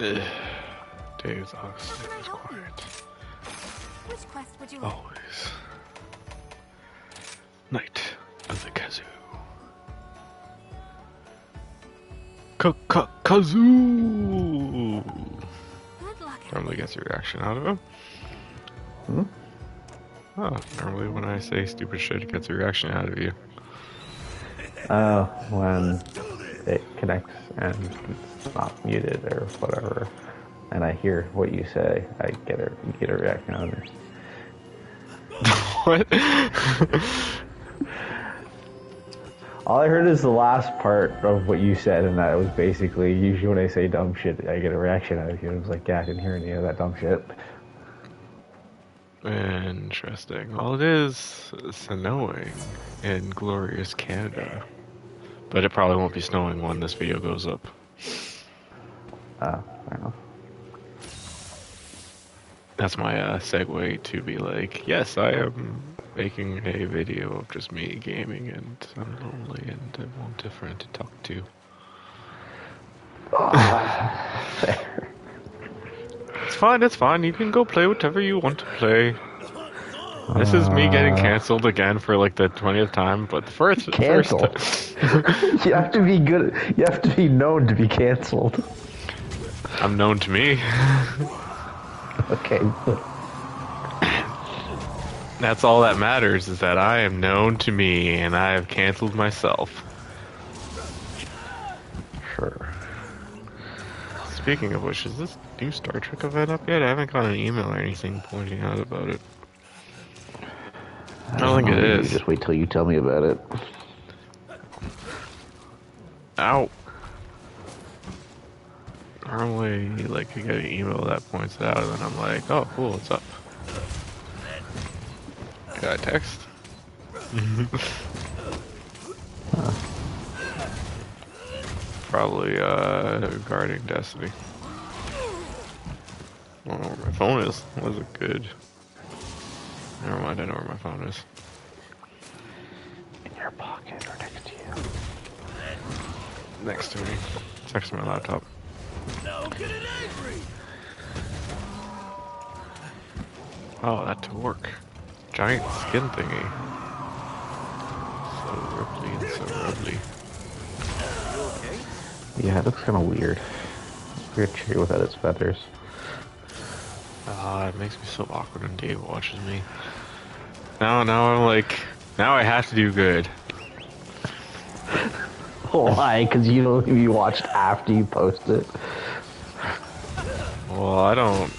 Dave's Oxley is quiet. Which quest would you like? Always. Knight of the Kazoo. Kazoo! Good luck. Normally gets a reaction out of him. Hmm? Oh, normally when I say stupid shit, it gets a reaction out of you. Oh, when it connects and it's not muted or whatever, and I hear what you say, I get a reaction out of it. What? All I heard is the last part of what you said, and that was basically, usually when I say dumb shit, I get a reaction out of you. And I was like, yeah, I didn't hear any of that dumb shit. Interesting. Well, it is snowing in glorious Canada. But it probably won't be snowing when this video goes up. Fair enough. That's my segue to be like, yes, I am making a video of just me gaming and I'm lonely and I want a friend to talk to. Fair. It's fine. You can go play whatever you want to play. This is me getting cancelled again for like the 20th time, but the first Cancelled? You have to be good. You have to be known to be cancelled. I'm known to me. Okay. That's all that matters, is that I am known to me and I have cancelled myself. Sure. Speaking of which, is this new Star Trek event up yet? I haven't got an email or anything pointing out about it. I don't think it is. Just wait till you tell me about it. Ow. Normally, like, you get an email that points it out, and then I'm like, oh, cool, what's up? Got a text? Probably, regarding Destiny. I don't know where my phone is. Was it good? Never mind, I know where my phone is. In your pocket or next to you. Next to me. It's next to my laptop. No, get it angry! Oh, that to work. Giant skin thingy. So ripply and so rubbly. You okay? Yeah, it looks kind of weird. Weird tree without its feathers. It makes me so awkward when Dave watches me. Now I'm like, now I have to do good. Why? Because you watched after you post it, Well, I don't.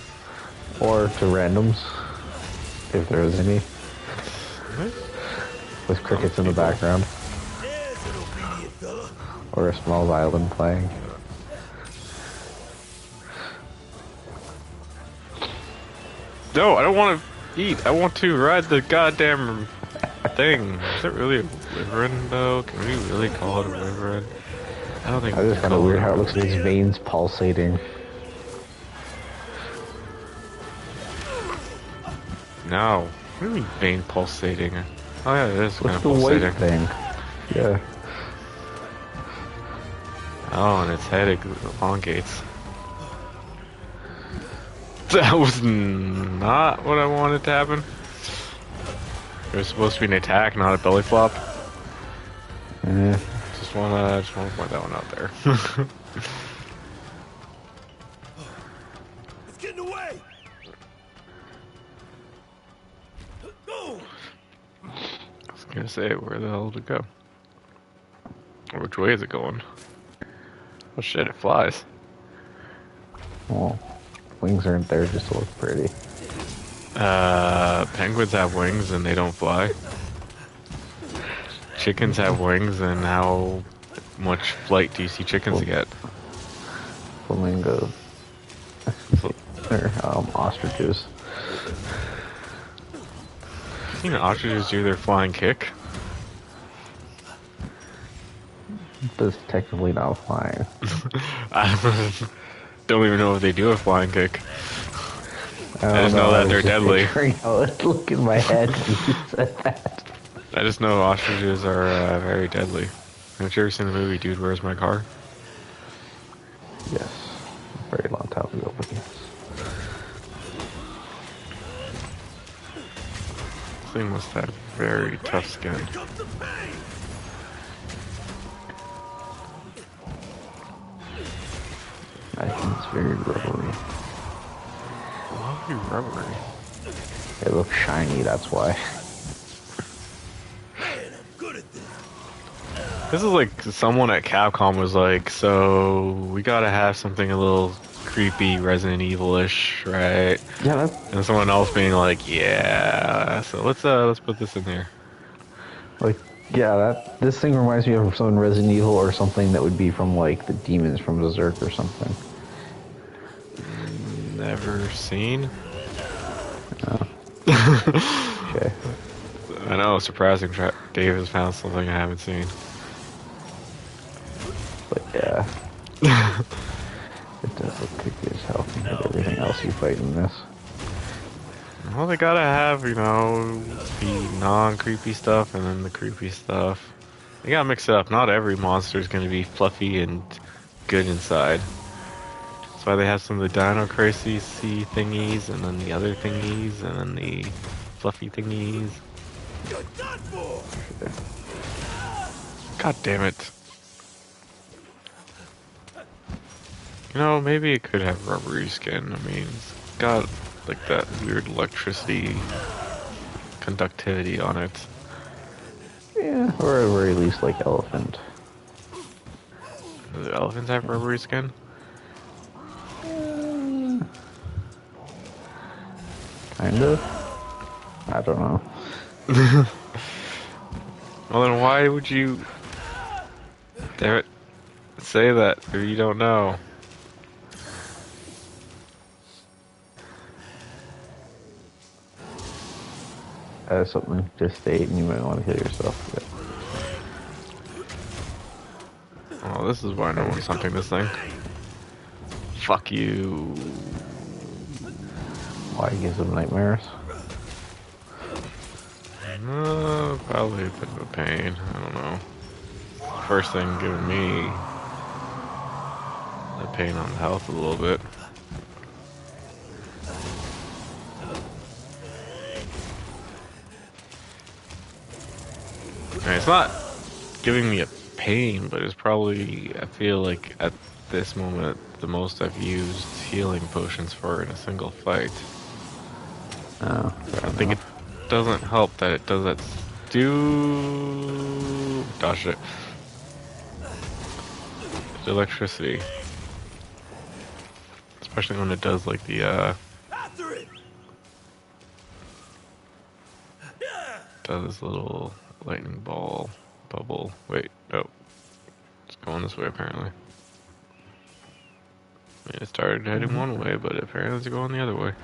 or to randoms, if there was any, with crickets in the background, There's an obedient fella. or a small violin playing. No, I don't want to eat. I want to ride the goddamn thing. Is it really a wyvern, though? Can we really call it a wyvern? I don't think I just kind of weird how it looks like these veins pulsating. No. What do you mean vein pulsating? Oh yeah, it is kind What's of the white pulsating. thing? Yeah. Oh, and its head elongates. That was not what I wanted to happen. It was supposed to be an attack, not a belly flop. Yeah. Just wanna point that one out there. It's getting away! Go! I was gonna say, where the hell did it go? Or which way is it going? Oh shit, it flies. Well, wings aren't there just to look pretty. Penguins have wings and they don't fly. Chickens have wings, and how much flight do you see chickens get? Flamingos. Or ostriches. You know, ostriches do their flying kick. That's technically not flying. I don't even know if they do a flying kick. I just know that they're deadly. Look in my head when you said that. I just know ostriches are very deadly. Have you ever seen the movie Dude, Where's My Car? Yes. A very long time thing must have very tough skin. Here comes the pain. I think it's very rubbery. Why are you rubbery? It looks shiny, that's why. Man, I'm good at this. This is like someone at Capcom was like, so we gotta have something a little creepy, Resident Evil-ish, right? Yeah, that's And someone else being like, yeah, so let's put this in here. like, yeah, this thing reminds me of some Resident Evil or something that would be from like the demons from Berserk or something. Never seen. Okay. I know, surprising. Dave has found something I haven't seen. But yeah. It does look creepy as hell compared to everything else you fight in this. Well, they gotta have, you know, the non-creepy stuff and then the creepy stuff. They gotta mix it up. Not every monster is gonna be fluffy and good inside. That's why they have some of the Dino Crisis thingies, and then the other thingies, and then the fluffy thingies. You're done for. God damn it. You know, maybe it could have rubbery skin. I mean, it's got like that weird electricity conductivity on it. Yeah, or at the very least like elephant. Do elephants have rubbery skin? Kind of. I don't know. Well, then why would you damn it, say that if you don't know? Something to state, and you might want to kill yourself. Oh, this is why no one's hunting this thing. Fuck you. Why it gives them nightmares? Probably a bit of a pain. I don't know. First thing giving me the pain on the health a little bit. I mean, it's not giving me a pain, but it's probably, I feel like at this moment, the most I've used healing potions for in a single fight. Oh, I think it doesn't help that it does that. Dodge it. The electricity. Especially when it does like the, After it. does this little lightning ball bubble. Wait, no. It's going this way apparently. I mean, it started heading one way, but apparently it's going the other way.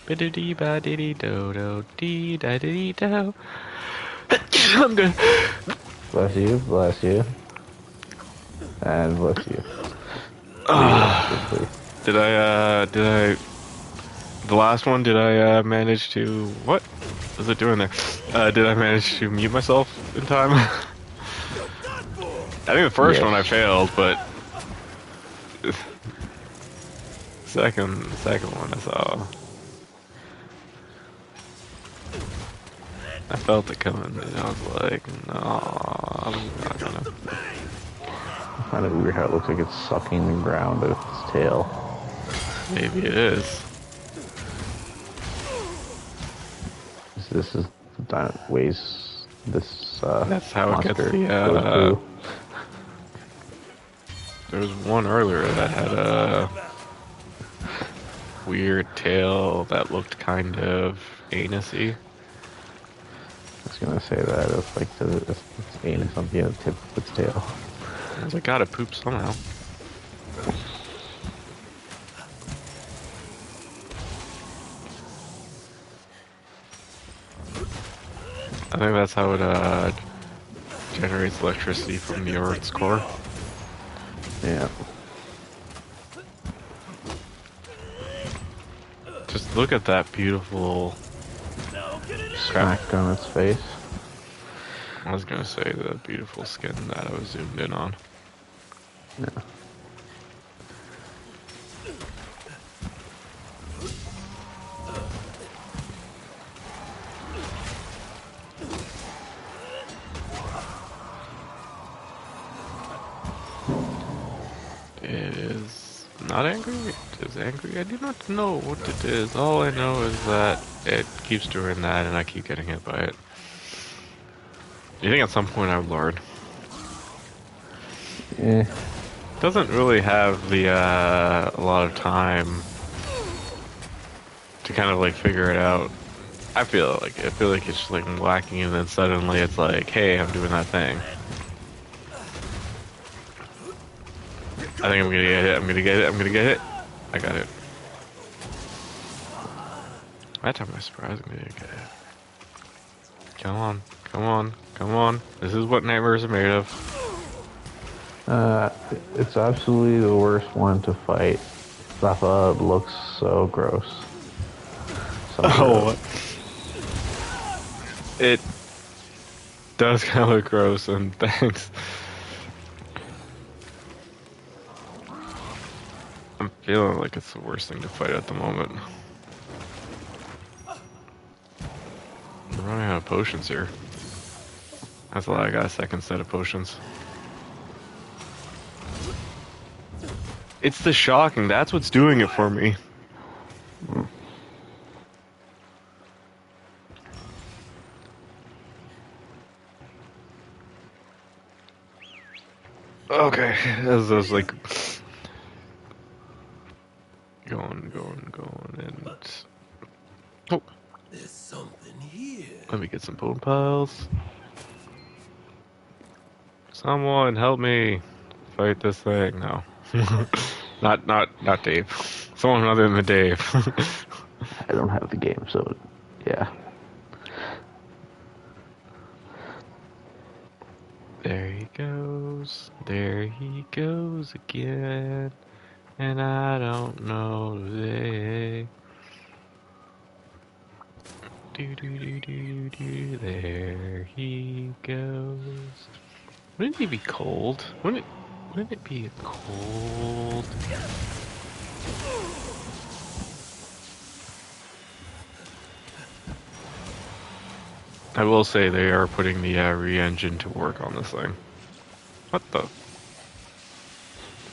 Biddy ba diddy do do dee da diddy do. I'm good. bless you, and bless you. The last one, did I manage to, what is it doing there? Did I manage to mute myself in time? I think the first Yes. one I failed, but second one I saw. I felt it coming, and I was like, no, I'm not gonna. Kind of weird how it looks like it's sucking the ground with its tail. Maybe it is. This is the ways this That's how it gets monster the, goes through. There was one earlier that had a weird tail that looked kind of anusy. I was gonna say that it's like its anus on the tip of its tail. I was like, gotta poop somehow. I think that's how it generates electricity from the Earth's core. Yeah. Just look at that beautiful crap. Smacked on its face. I was gonna say the beautiful skin that I was zoomed in on. Yeah. It is not angry. It is angry. I do not know what it is. All I know is that it keeps doing that, and I keep getting hit by it. Do you think at some point I would learn? Eh. Doesn't really have the a lot of time to kind of like figure it out. I feel like it's just like whacking, and then suddenly it's like, hey, I'm doing that thing. I think I'm gonna get hit. I'm gonna get it. I'm gonna get hit. I got it. That time I surprisingly didn't get hit. Come on, come on, come on. This is what nightmares are made of. It's absolutely the worst one to fight. Zappa looks so gross. So gross. It does kind of look gross, and thanks. I'm feeling like it's the worst thing to fight at the moment. I'm running out of potions here. That's why I got a second set of potions. It's the shocking. That's what's doing it for me. Okay, as I was like going, and oh, There's something here. let me get some bone piles. Someone help me fight this thing. No, not Dave. Someone other than Dave. I don't have the game, so yeah. There he goes. There he goes again. And I don't know today. Do. There he goes. Wouldn't he be cold? Wouldn't it be cold? I will say they are putting the re-engine to work on this thing. What the?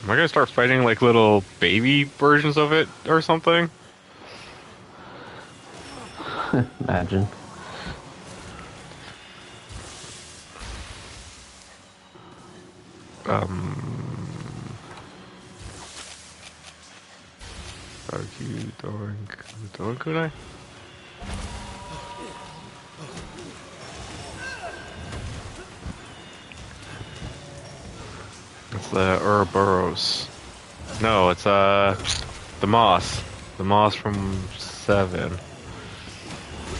Am I gonna start fighting like little baby versions of it or something? Imagine. Are you doing good? It's the Ouroboros. No, it's the moss. The moss from 7.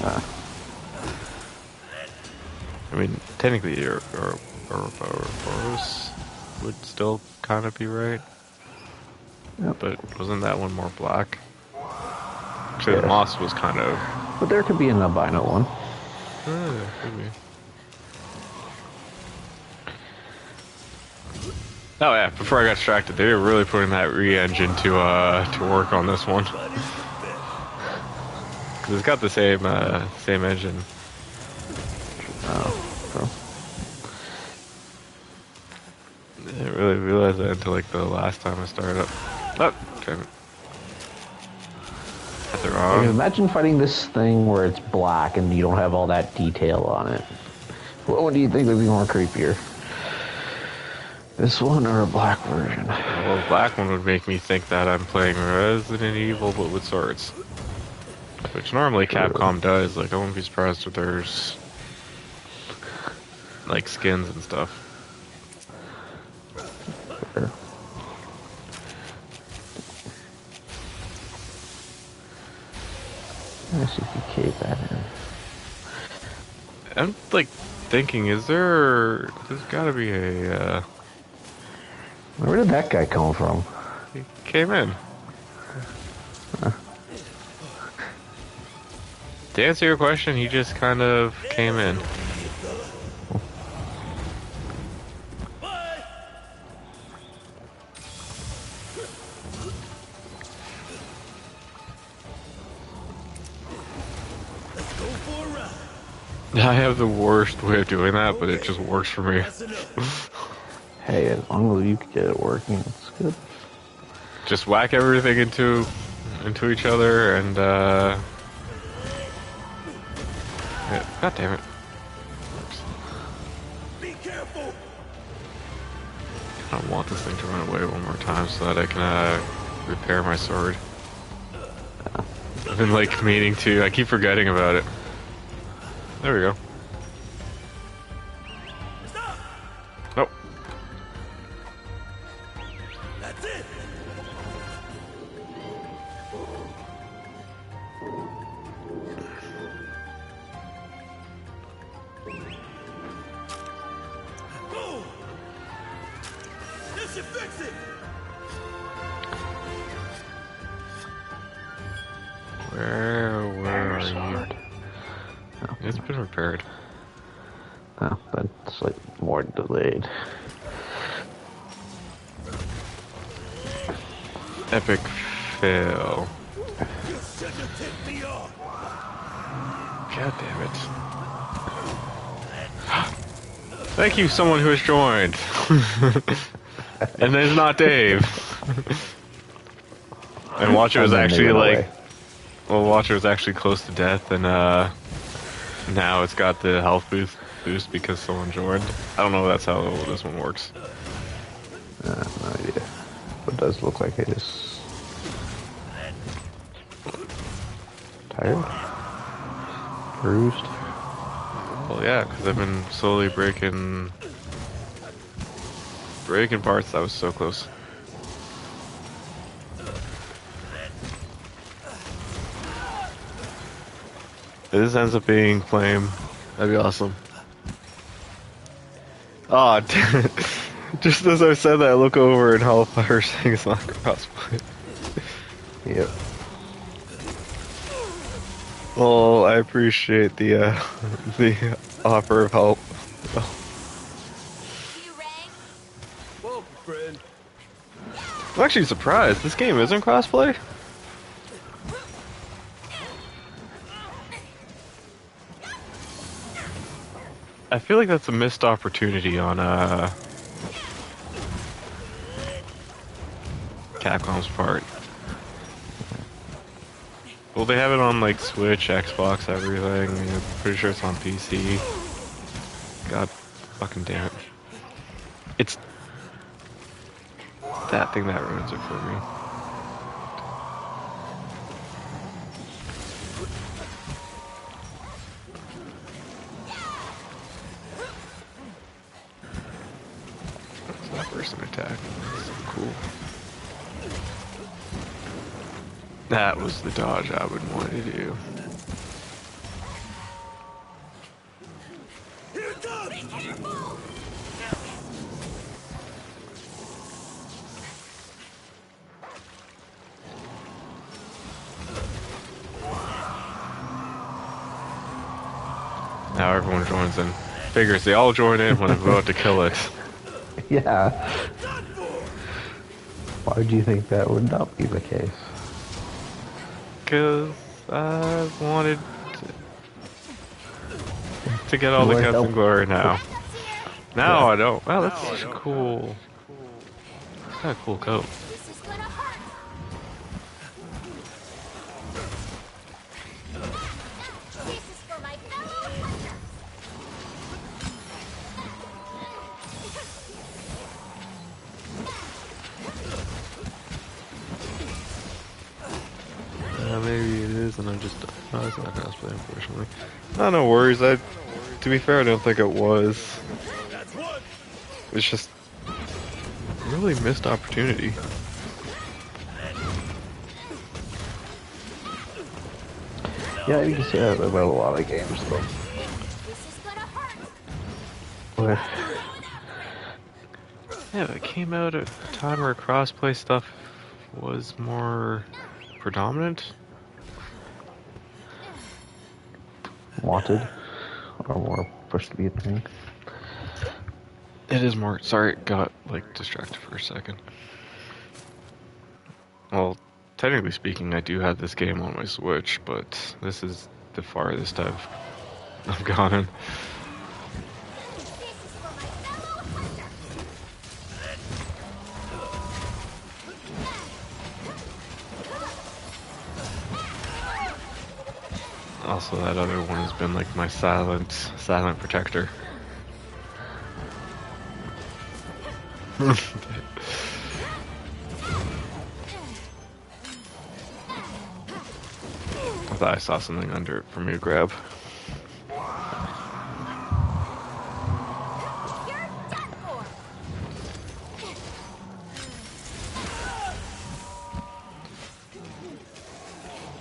I mean, technically, Ouroboros would still kind of be right. Yep. But wasn't that one more black? Actually, Yes. the moss was kind of. But there could be an albino one. Could be. Oh yeah, before I got distracted, they were really putting that re-engine to work on this one. Cause it's got the same engine. Oh, so. I didn't really realize that until like the last time I started up. Oh, damn it. That's it Like, wrong. imagine fighting this thing where it's black and you don't have all that detail on it. What one do you think would be more creepier? This one or a black version? Well, the black one would make me think that I'm playing Resident Evil but with swords. Which normally Capcom does. Like, I wouldn't be surprised if there's like skins and stuff. Sure. Let's see if you cave that in. I'm like thinking, there's gotta be a Where did that guy come from? he came in. To answer your question, he just kind of came in. Let's go for a ride. I have the worst way of doing that, but it just works for me. That's enough. Hey, Hey, as long as you can get it working, it's good. Just whack everything into each other and yeah, God damn it. Be careful. I want this thing to run away one more time so that I can repair my sword. I've been like meaning to. I keep forgetting about it. There we go. Stop. Nope. That's it. Boom. This should fix it. Where are you? Sword. It's been repaired. Oh, but it's like more delayed. Epic fail. You shouldn't have tipped me off. God damn it. Thank you, someone who has joined. And it's not Dave. And Watcher was And then they actually went like, away. well, Watcher was actually close to death, and now it's got the health boost because someone joined. I don't know if that's how this one works. No idea. But it does look like it is tired, bruised. Well, yeah, because I've been slowly breaking parts. That was so close. If this ends up being flame, that'd be awesome. Oh, just as I said that, I look over and Hellfire saying it's not crossplay. Yep. Well, I appreciate the offer of help. You rang? Welcome, friend. I'm actually surprised. This game isn't crossplay. I feel like that's a missed opportunity on Capcom's part. Well, they have it on like Switch, Xbox, everything. I'm pretty sure it's on PC. God fucking damn it. It's that thing that ruins it for me. That's that person attack. That's so cool. That was the dodge I would want to do. Here it comes. Now everyone joins in. Figures they all join in when I'm about to kill it. Yeah. Why would you think that would not be the case? Because I wanted to get all the Lord guts help. and glory now. Now Yeah. I don't. Wow, that's such a cool. It's kind of cool coat. This is gonna hurt. This is for my fellow hunters. Maybe it is, and I'm just. No, it's not crossplay, unfortunately. No worries. To be fair, I don't think it was. That's one. It's just really missed opportunity. Yeah, you can say that about a lot of games, though. This is gonna hurt. Where- Yeah, it came out at a time where crossplay stuff was more predominant. Wanted, or more pushed to be a thing. It is more. Sorry, got like distracted for a second. Well, technically speaking, I do have this game on my Switch, but this is the farthest I've gone in. This is for my fellow hunters. Also, that other one has been like my silent protector. I thought I saw something under it for me to grab. You're done for.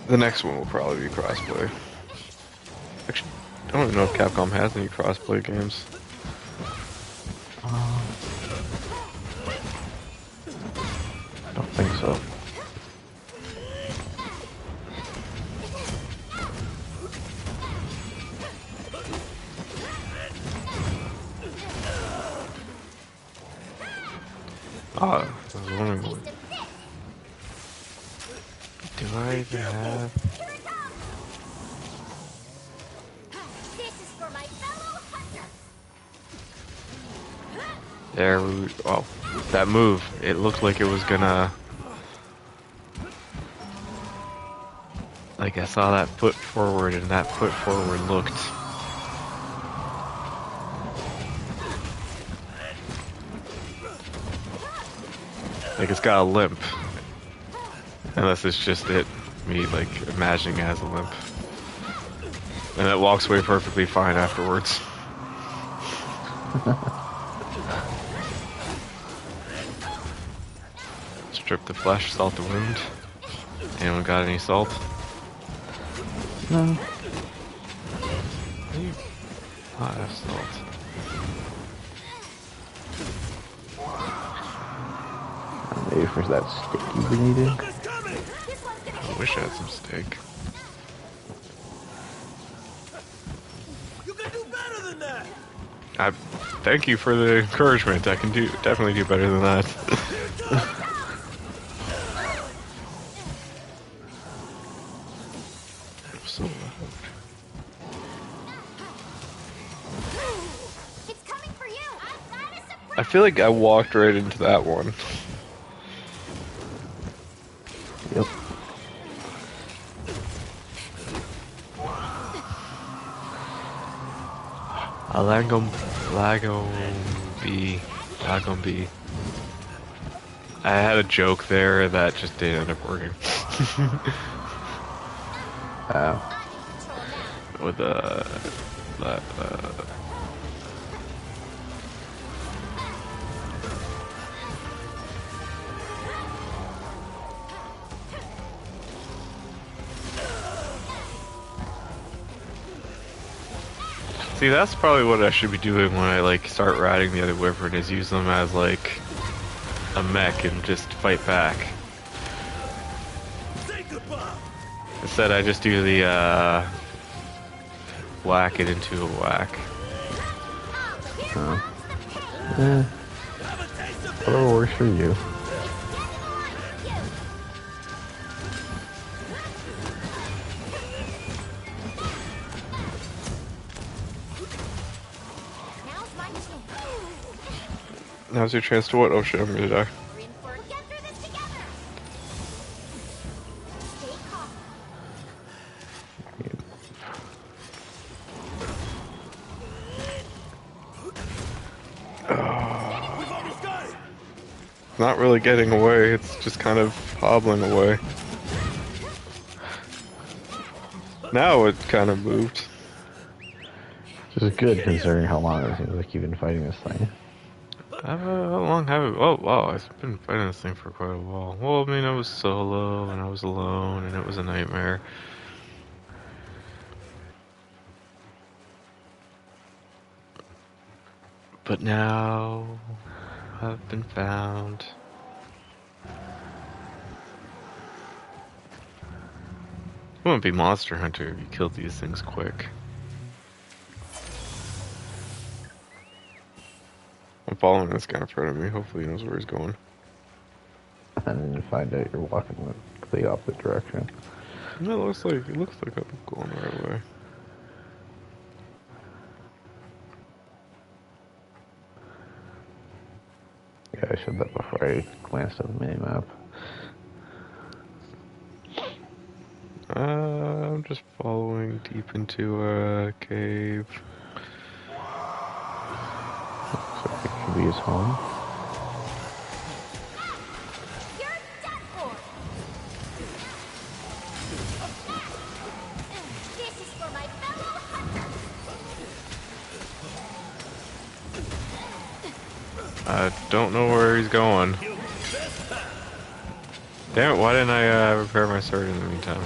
The next one will probably be crossplay. Actually, I don't even know if Capcom has any crossplay games. Don't think so. Ah, I was wondering, what do I even have? Here it comes. This is for my fellow hunter. There we, oh, that move, it looked like it was gonna, like I saw that foot forward and that foot forward looked. Like it's got a limp. Unless it's just me like imagining it has a limp. And it walks away perfectly fine afterwards. Strip the flesh, salt the wound. Anyone got any salt? No. I have salt. Maybe for that stick you've been eating. It's coming! This one's gonna I hit. wish I had some steak. You can do better than that! I thank you for the encouragement. I can definitely do better than that. So loud. It's coming for you. I've got a surprise. I feel like I walked right into that one. Yep. A Lagom B. I had a joke there that just didn't end up working. With See, that's probably what I should be doing when I like start riding the other wyvern, is use them as like a mech and just fight back. Say goodbye! Instead, I just do the whack it into a whack. Eh, Have a taste of whatever works for you. Now's my chance. Now's your chance to what? Oh shit, I'm gonna die. We're in for it. Get through this together. Stay calm. We've almost got it! It's not really getting away, it's just kind of hobbling away. Now it kind of moved. Which is good considering how long it seems like you've been fighting this thing. How long have it? Oh wow, I've been fighting this thing for quite a while. Well, I mean, I was solo, and I was alone, and it was a nightmare. But now, I've been found. You wouldn't be Monster Hunter if you killed these things quick. I'm following this guy in front of me. Hopefully he knows where he's going. And then find out you're walking the opposite direction. It looks like I'm going the right way. Yeah, I said that before I glanced at the minimap. I'm just following deep into a cave. So it could be his home. You're done for. This is for my fellow hunters. I don't know where he's going. Damn it, why didn't I repair my sword in the meantime?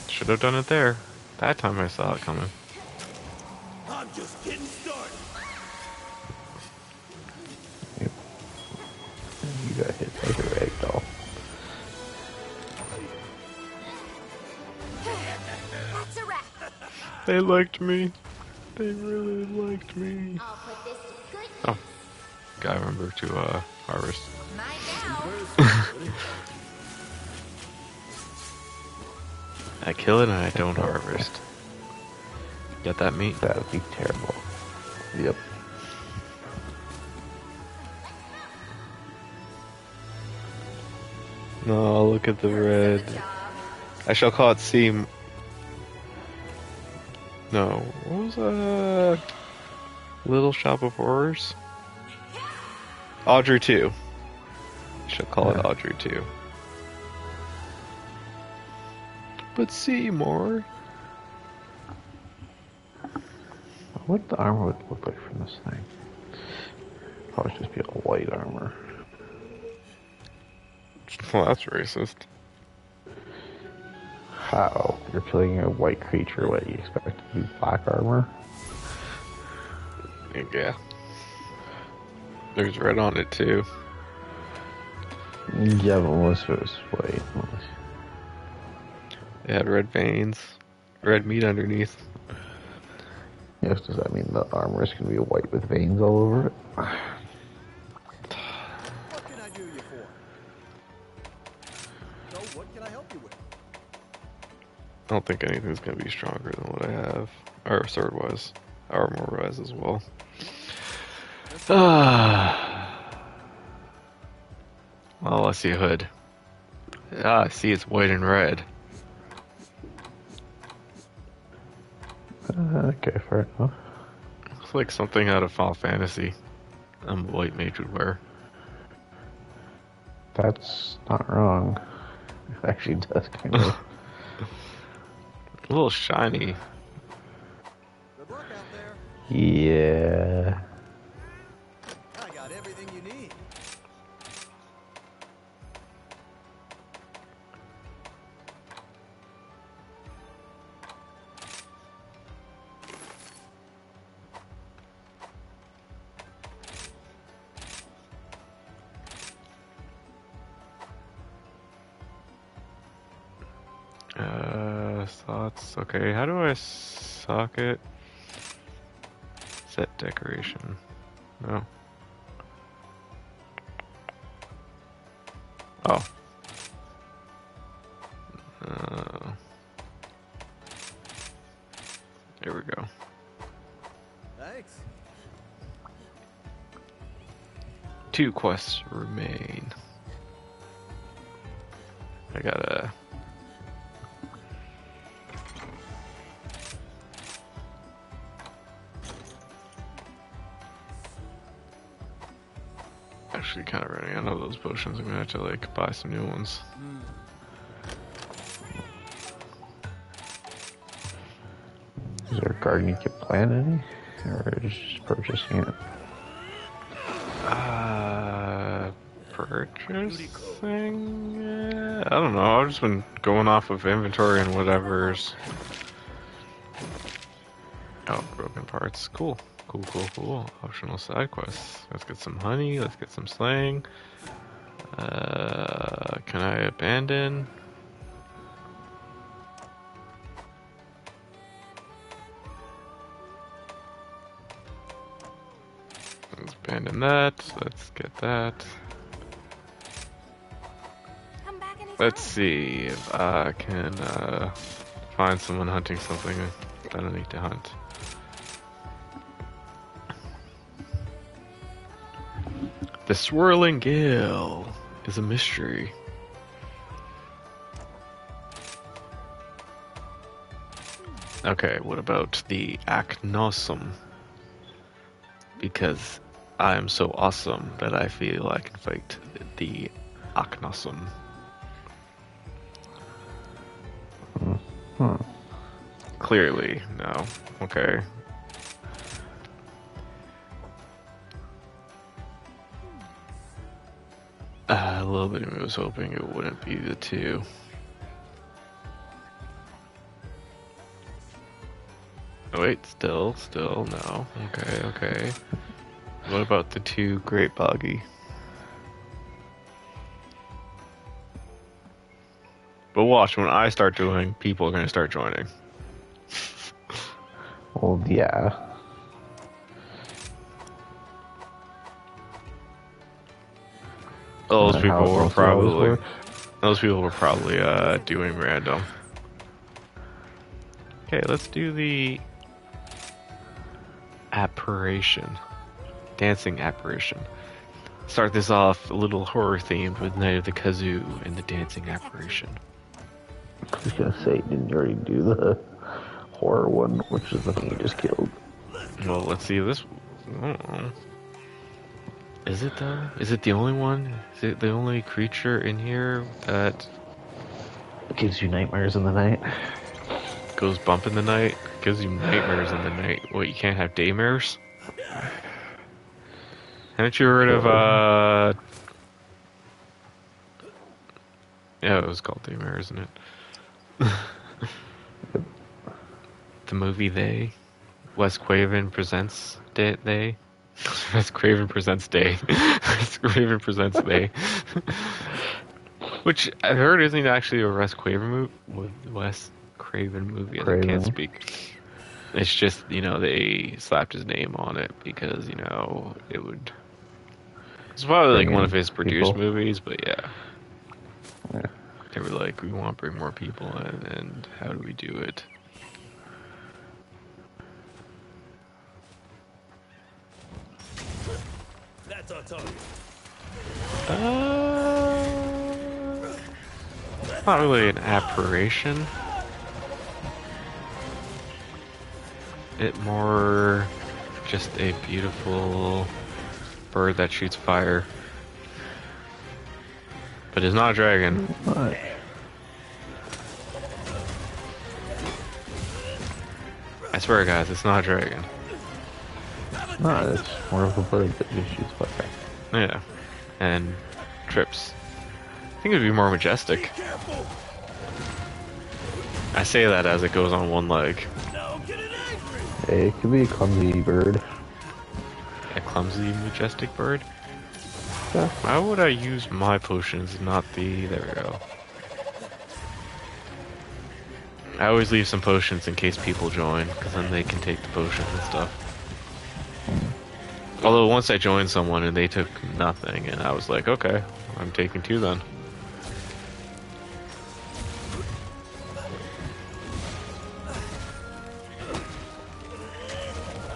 Should have done it there. That time I saw it coming. I'm just getting started. Yep. You got hit like a rag doll. That's a wrap. They liked me. They really liked me. I'll put this to good use. Oh, gotta remember to harvest. Mine now. I kill it and I don't harvest. Get that meat? That would be terrible. Yep. No, look at the red. I shall call it C. No, what was Little Shop of Horrors? Audrey 2. I shall call it Audrey 2. But Seymour. What the armor would look like from this thing? Probably just be a white armor. Well, that's racist. How? You're killing a white creature, what, you expect it to be black armor? Yeah. There's red on it too. Yeah, but most of it was white. It had red veins. Red meat underneath. Yes, does that mean the armor is going to be white with veins all over it? What can I do you for? So, what can I help you with? I don't think anything's gonna be stronger than what I have. Or sword wise. Armor wise as well. Well, I see a hood. I see it's white and red. Okay, fair enough. Looks like something out of Final Fantasy. White mage would wear. That's not wrong. It actually does kind of. A little shiny. Good luck out there. Yeah. I got everything you need. Thoughts. Okay, how do I socket? Set decoration. No. Oh. There we go. Thanks. 2 quests remain. I gotta... Actually kind of running out of those potions. I'm gonna have to like buy some new ones. Is there a garden you can plant any? Or just purchasing it? Purchasing? Yeah, I don't know. I've just been going off of inventory and whatever's. Oh, broken parts. Cool. Cool. Optional side quests. Let's get some honey. Let's get some slang. Can I abandon? Let's abandon that. Let's get that. Come back anytime. Let's see if I can find someone hunting something that I need to hunt. The swirling gale is a mystery. Okay, what about the Acnosum? Because I am so awesome that I feel I can fight the Acnosum. Hmm. Clearly, no. Okay. A little bit of me was hoping it wouldn't be the two. Oh, wait, still, no. Okay. What about the two Great Boggy? But watch, when I start doing, people are going to start joining. Well, yeah. Those Isn't that how people it were mostly always probably works? doing random. Okay, let's do the apparition. Dancing apparition. Start this off a little horror themed with Night of the Kazoo and the dancing apparition. I was gonna say, didn't you already do the horror one, which is the thing you just killed? Well, let's see this. I don't know. Is it though? Is it the only one? Is it the only creature in here that It gives you nightmares in the night. goes bump in the night? Gives you nightmares in the night. What, you can't have daymares? Haven't you heard of, yeah, it was called Daymare, isn't it? The movie They? Wes Craven presents They? Wes Craven presents Day. Wes Craven presents They. Which I've heard isn't actually a Wes Craven movie. I can't speak. It's just, they slapped his name on it because, it would... It's probably like one of his produced movies, but yeah. They were like, we want to bring more people in, and how do we do it? That's our target. Not really an apparition. It more just a beautiful bird that shoots fire. But it's not a dragon. What? I swear, guys, it's not a dragon. No, it's more of a bird that just shoots fire. Yeah. And trips. I think it would be more majestic. Careful. I say that as it goes on one leg. No, get it angry. Hey, it could be a clumsy bird. A clumsy, majestic bird? Yeah. Why would I use my potions, not the... There we go. I always leave some potions in case people join, because then they can take the potions and stuff. Although once I joined someone and they took nothing, and I was like, okay, I'm taking two then.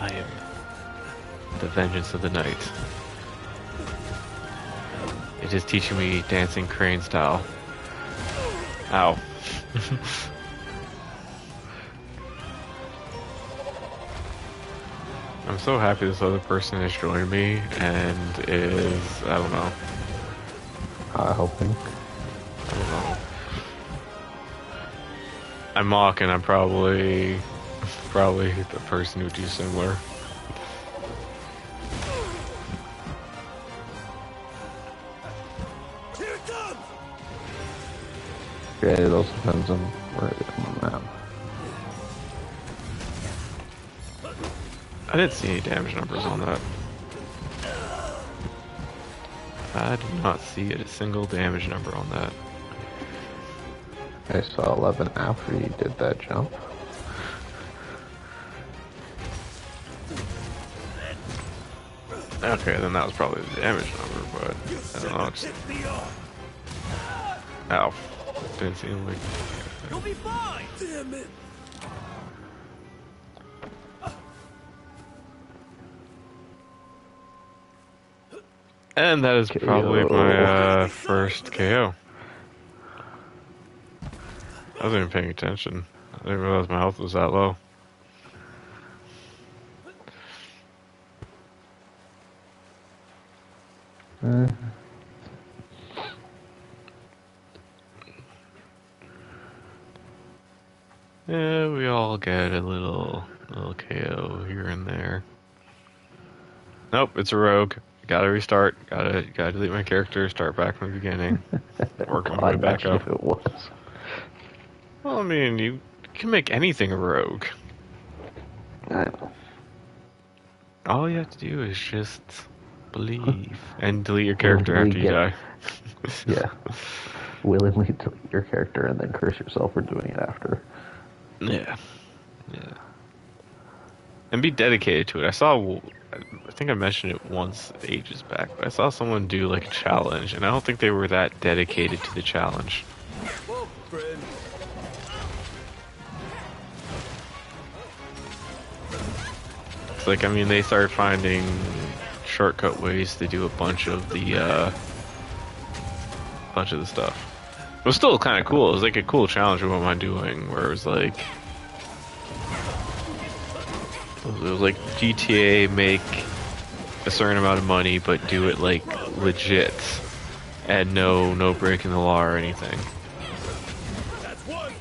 I am the vengeance of the night. It is teaching me dancing crane style. Ow. I'm so happy this other person has joined me and is, I don't know. Helping. I don't know. I'm mocking, I'm probably the person who do similar. Here it comes. Yeah, it also depends on where it is on the map. I didn't see any damage numbers on that. I did not see a single damage number on that. I saw 11 after you did that jump. Okay, then that was probably the damage number, but I don't know. It's... Hit me off. Ow. Didn't seem like... You'll be fine. Damn it. And that is probably my first KO. I wasn't even paying attention. I didn't realize my health was that low. Yeah, we all get a little KO here and there. Nope, it's a rogue. Gotta restart. Gotta delete my character. Start back from the beginning. Work my way back Imagine up. if it was. Well, I mean, you can make anything a rogue. I know. All you have to do is just believe and delete your character Willingly after you die. Yeah. Willingly delete your character and then curse yourself for doing it after. Yeah. Yeah. And be dedicated to it. I think I mentioned it once ages back, but I saw someone do like a challenge, and I don't think they were that dedicated to the challenge. Whoa, friend. It's like, I mean, they started finding shortcut ways to do a bunch of the stuff. It was still kind of cool. It was like a cool challenge of what am I doing, where it was like GTA make a certain amount of money, but do it like legit and no breaking the law or anything. That's one.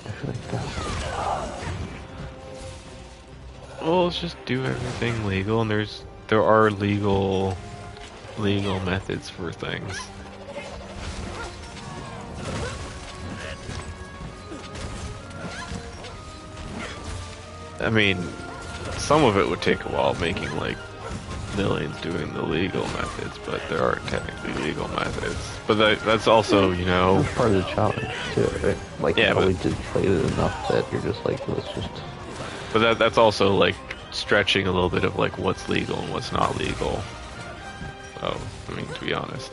I feel like that's... Well, let's just do everything legal, and there are legal methods for things. I mean, some of it would take a while, making like millions doing the legal methods, but there are technically legal methods. But that's also, you know, That's part of the challenge, too, right? Like, Yeah, you but- probably just played it enough that you're just like, let's just... but that's also like stretching a little bit of like what's legal and what's not legal. So, I mean, to be honest,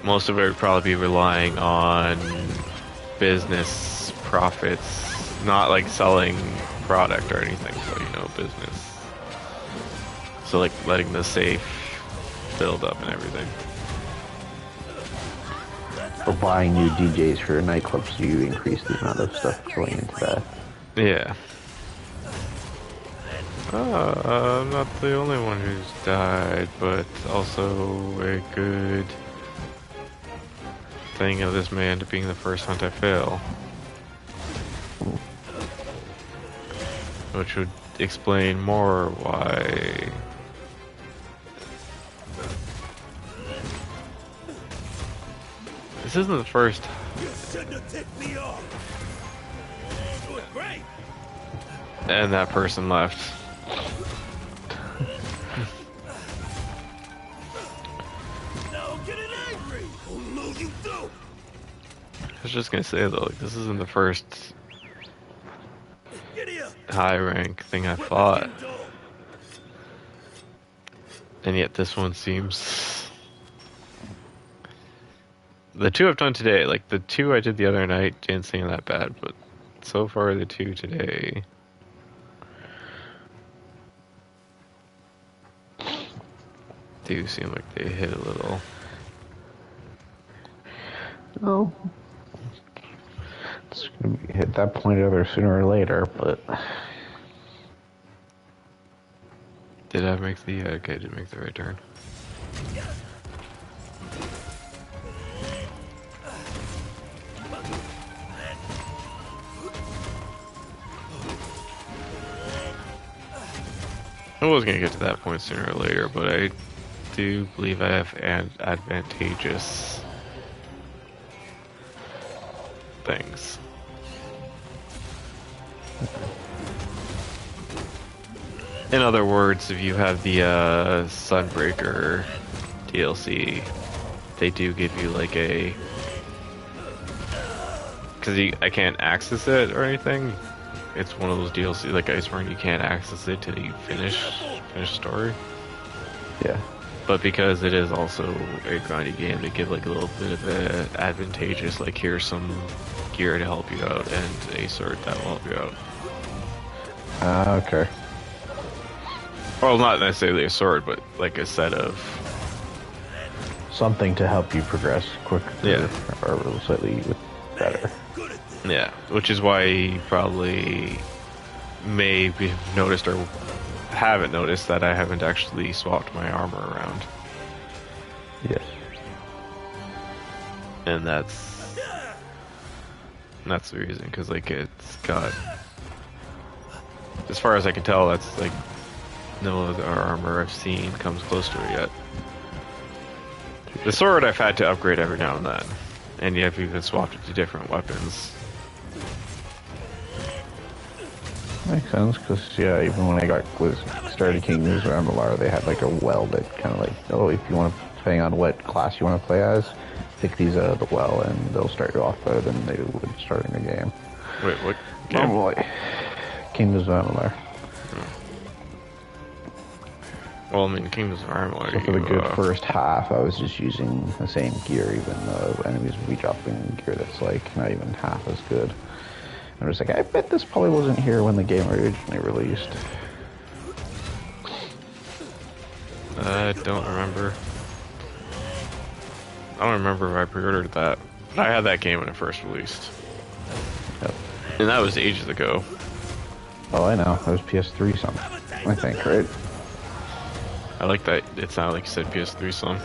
most of it would probably be relying on business profits, not like selling product or anything, but you know, business. So like letting the safe build up and everything. For buying new DJs for your nightclub, so you increase the amount of stuff going into that. Yeah. I'm not the only one who's died, but also a good thing of this man to being the first hunt I fail. Which would explain more why... This isn't the first... You shouldn't have tipped me off. Doing great. And that person left. Now I'm getting angry. Oh no, you don't. I was just gonna say though, like, this isn't the first Get here. high rank thing I fought. Fucking dog. And yet this one seems... The two I've done today, like the two I did the other night didn't seem that bad, but so far the two today... do seem like they hit a little. No. It's going to hit that point either sooner or later, but... Did I make the... okay, I did make the right turn. I was gonna get to that point sooner or later, but I do believe I have an advantageous things. In other words, if you have the Sunbreaker DLC, they do give you like a... Because I can't access it or anything. It's one of those DLC like Iceborne, you can't access it till you finish story. Yeah. But because it is also a grindy game, they give like a little bit of a advantageous, like here's some gear to help you out and a sword that will help you out. Okay. Well, not necessarily a sword, but like a set of... Something to help you progress quicker. Yeah. Or slightly better. Yeah, which is why you probably maybe noticed or haven't noticed that I haven't actually swapped my armor around. Yes. And that's the reason, because like it's got, as far as I can tell, that's like no other armor I've seen comes close to it yet. The sword I've had to upgrade every now and then, and I've even swapped it to different weapons. Makes sense, because yeah, even when I started Kingdoms of Amalur, they had like a well that kind of like, oh, if you want to, depending on what class you want to play as, pick these out of the well, and they'll start you off better than they would starting the game. Wait, what game? Normally, Kingdoms of Amalur. Well, I mean, Kingdoms of Amalur. So for the good first half, I was just using the same gear, even though enemies would be dropping gear that's like not even half as good. I was like, I bet this probably wasn't here when the game originally released. I don't remember. I don't remember if I pre-ordered that. But I had that game when it first released. Yep. And that was ages ago. Oh, I know. That was PS3 something, I think, right? I like that it sounded like you said PS3 song.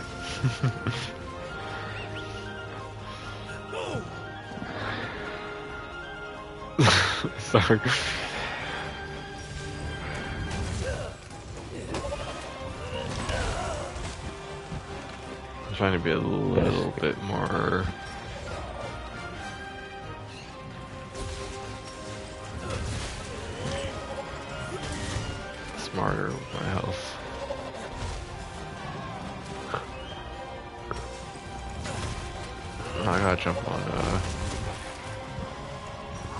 Sorry. I'm trying to be a little bit more... smarter with my health. I gotta jump on,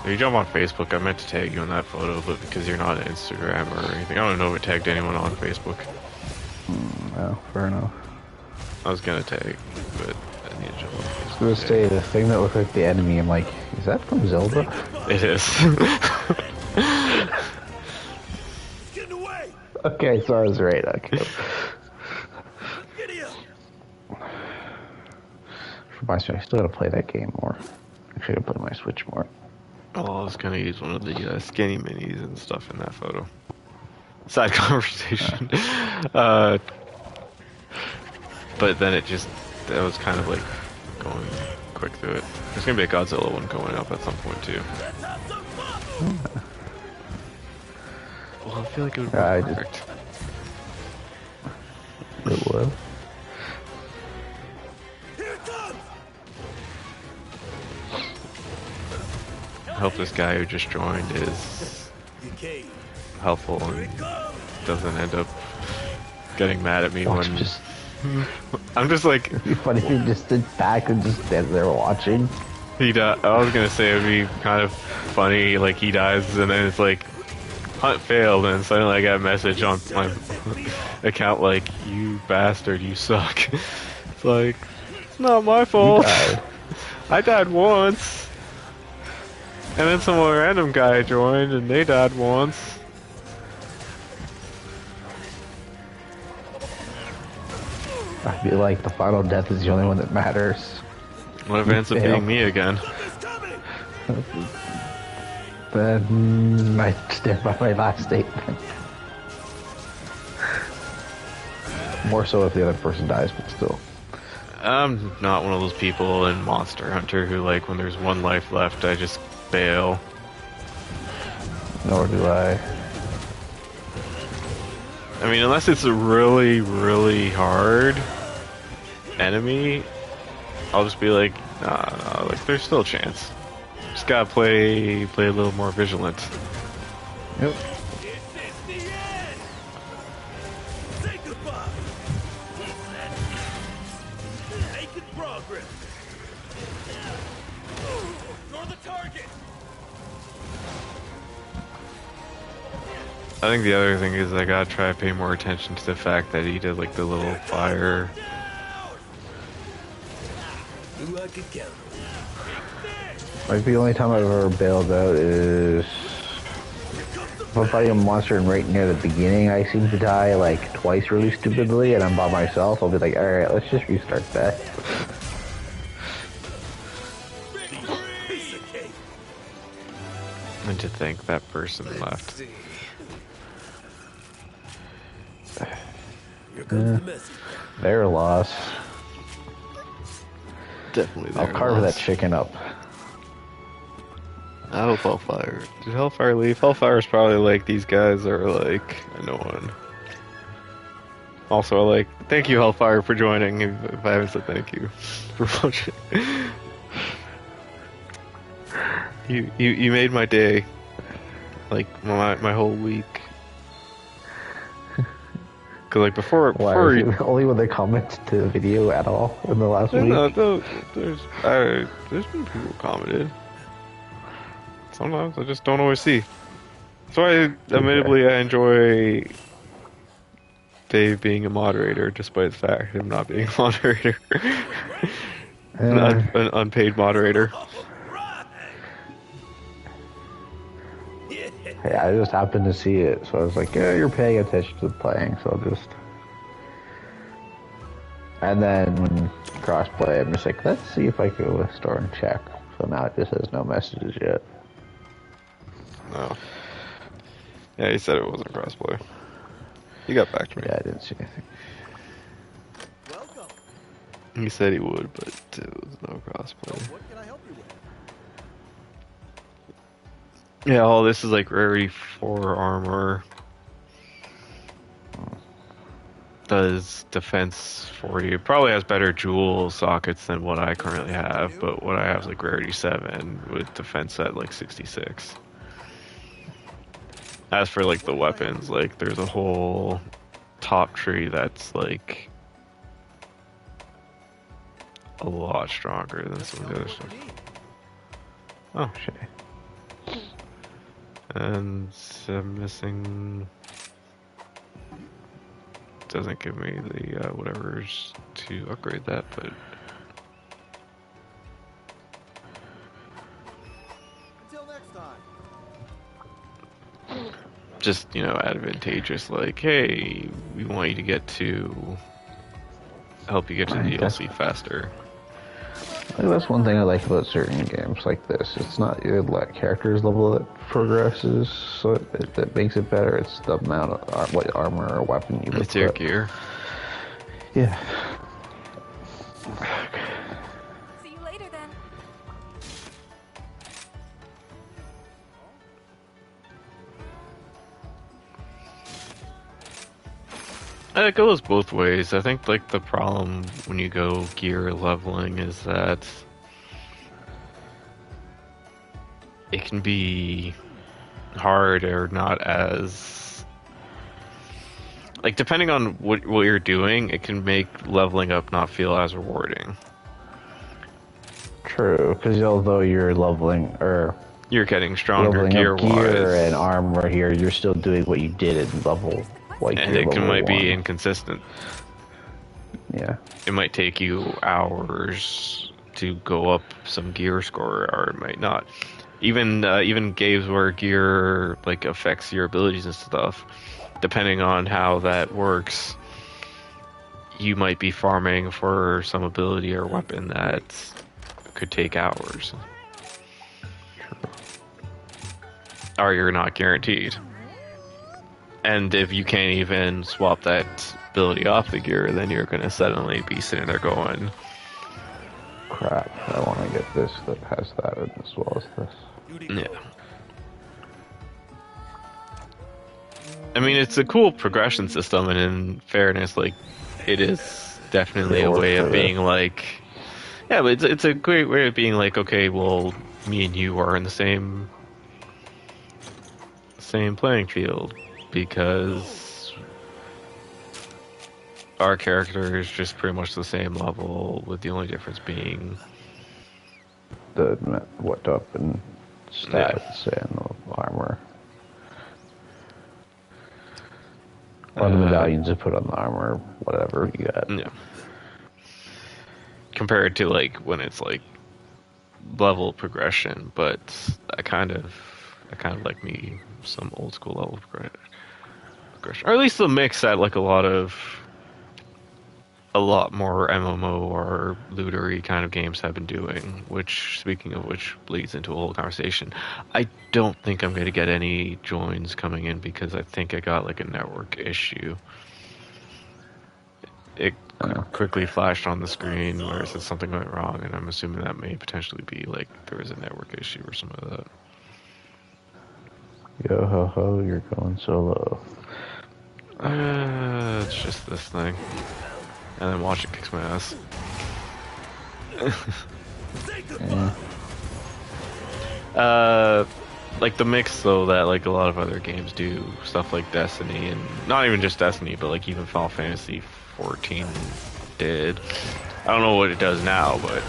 if you jump on Facebook, I meant to tag you in that photo, but because you're not on Instagram or anything, I don't know if it tagged anyone on Facebook. No, fair enough. I was gonna tag, but I need to jump on Facebook. I was gonna say, the thing that looked like the enemy, I'm like, is that from Zelda? It is. Get away! Okay, so I was right, okay. Giddy up! Reminds me, I still gotta play that game more. Actually, I gotta play my Switch more. Oh, I was gonna use one of the skinny minis and stuff in that photo. Side conversation. But then that was kind of like going quick through it. There's gonna be a Godzilla one going up at some point too. Let's have some fun! Well, I feel like it would be I perfect. It was. Here it comes! I hope this guy who just joined is You cave. helpful Here it and comes! doesn't end up getting mad at me Watch when just, I'm just like it'd be funny if you just stood back and just stand there watching. I was gonna say it'd be kind of funny, like he dies and then it's like hunt failed, and suddenly I got a message on my account like, you bastard, you suck. It's like, it's not my fault. died. I died once. And then some random guy joined and they died once. I feel like the final death is the only one that matters. What if it ends up being me again? Something's coming! Then I stand by my last statement. More so if the other person dies, but still. I'm not one of those people in Monster Hunter who, like, when there's one life left, I just bail. Nor do I. I mean, unless it's a really, really hard enemy, I'll just be like, nah, like, there's still a chance. Just gotta play a little more vigilant. Yep. This is the end! Say goodbye! Making progress! You're the target! I think the other thing is I gotta try to pay more attention to the fact that he did, like, the little fire. Who I could count on. Like the only time I've ever bailed out is if I'm fighting a monster and right near the beginning I seem to die like twice really stupidly and I'm by myself, I'll be like, alright, let's just restart that. Piece of cake. And to think that person left. comes the message. Their loss. Definitely. I'll carve that chicken up. I hope Hellfire. Did Hellfire leave? Hellfire's probably like, these guys are like annoying. Also, like, thank you Hellfire for joining. If I haven't said thank you for watching. You made my day. Like my whole week. Cause like before Only when they comment to the video at all in the last week. no, there's been people who commented. Sometimes I just don't always see. So admittedly I enjoy Dave being a moderator, despite the fact of him not being a moderator. An unpaid moderator. Hey, I just happened to see it, so I was like, yeah, you're paying attention to the playing, so I'll just... And then when crossplay, I'm just like, let's see if I can go to the store and check. So now it just says no messages yet. No. Yeah, he said it wasn't crossplay. He got back to me. Yeah, I didn't see anything. Welcome. He said he would, but it was no crossplay. What can I help you with? Yeah, all this is like rarity 4 armor. Does defense 40. It probably has better jewel sockets than what I currently have, but what I have is like rarity 7 with defense at like 66. As for like the weapons, like there's a whole top tree that's like a lot stronger than some of the other stuff. Oh shit. And I'm missing. Doesn't give me the whatever's to upgrade that, but Until next time. just, you know, advantageous. Like, hey, we want you to get to help you get to the DLC faster. I think that's one thing I like about certain games like this. It's not your character's level that progresses, so that makes it better. It's the amount of what armor or weapon you It's your put. gear. Yeah. See you later then. It goes both ways. I think like the problem when you go gear leveling is that it can be hard or not as like depending on what you're doing, it can make leveling up not feel as rewarding. True, because although you're leveling or You're getting stronger leveling gear up gear wise, and armor here, you're still doing what you did in level and gear it can level might 1. be inconsistent. Yeah. It might take you hours to go up some gear score, or it might not. Even games where gear like affects your abilities and stuff, depending on how that works, you might be farming for some ability or weapon that could take hours, or you're not guaranteed. And if you can't even swap that ability off the gear, then you're gonna suddenly be sitting there going, Crap, I want to get this that has that as well as this. yeah. I mean, it's a cool progression system, and in fairness, like, it is definitely a way of being like, yeah, but it's a great way of being like, okay, well, me and you are in the same playing field, because our character is just pretty much the same level, with the only difference being The what up and stats and the armor. Or the medallions you put on the armor, whatever you got. yeah. Compared to like when it's like level progression, but I kind of like me some old school level progression, or at least the mix that like a lot more MMO or lootery kind of games have been doing. Which, speaking of which, leads into a whole conversation. I don't think I'm going to get any joins coming in because I think I got like a network issue. it Yeah. quickly flashed on the screen where it said something went wrong, and I'm assuming that may potentially be like there was a network issue or something like that. Yo ho ho, you're going solo. It's just this thing. And then watch it kicks my ass. Say goodbye. Like the mix though that like a lot of other games do, stuff like Destiny, and not even just Destiny, but like even Final Fantasy 14 did. I don't know what it does now, but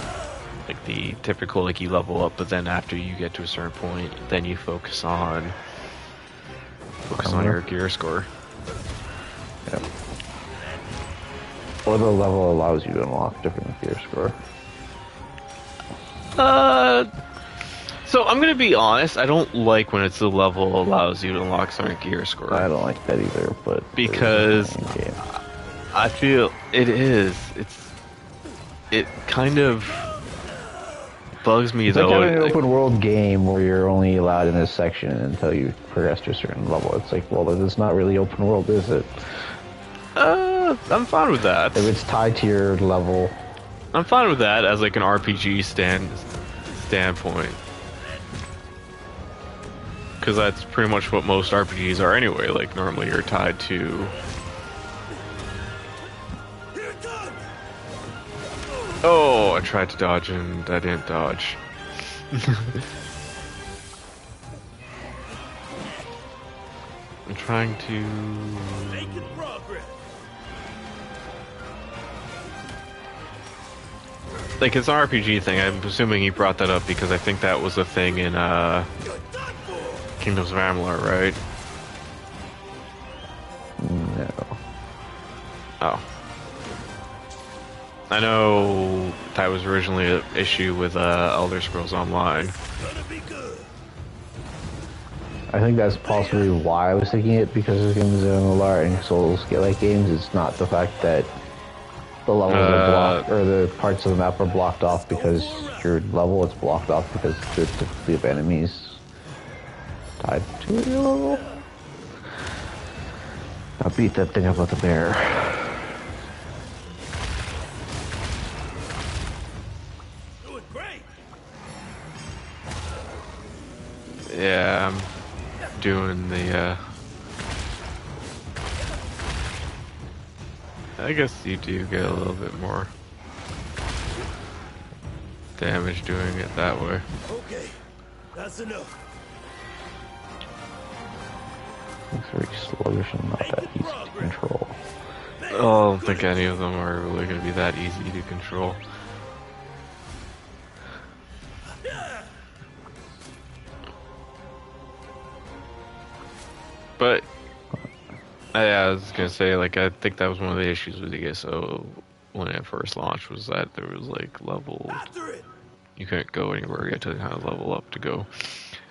like the typical like you level up, but then after you get to a certain point, then you focus on your gear score. Yeah. Or the level allows you to unlock different gear score. So I'm gonna be honest, I don't like when it's the level allows you to unlock certain gear score. I don't like that either, but Because it is a game. I feel it kind of bugs me It's though. like having an open world game where you're only allowed in this section until you progress to a certain level. It's like, well, it's not really open world, is it? I'm fine with that. If it's tied to your level, I'm fine with that as like an RPG standpoint. Because that's pretty much what most RPGs are anyway. Like normally you're tied to. Here it comes. Oh, I tried to dodge and I didn't dodge. I'm trying to. Making progress. Like it's an RPG thing. I'm assuming he brought that up because I think that was a thing in You're done for. Kingdoms of Amalur, right? no. Oh. I know that was originally an issue with Elder Scrolls Online. Gonna be good. I think that's possibly why I was thinking it, because of Kingdoms of Amalur and Souls-like games. It's not the fact that the levels are blocked, or the parts of the map are blocked off because your level is blocked off because there's typically of enemies tied to your level. I'll beat that thing up with a bear. Doing great. Yeah, I'm doing the. I guess you do get a little bit more damage doing it that way. Okay, that's enough. It's very sluggish and not that easy to control. I don't think any of them are really going to be that easy to control. But I was gonna say, like, I think that was one of the issues with ESO when it first launched, was that there was like levels After it. you couldn't go anywhere you had to kind of level up to go.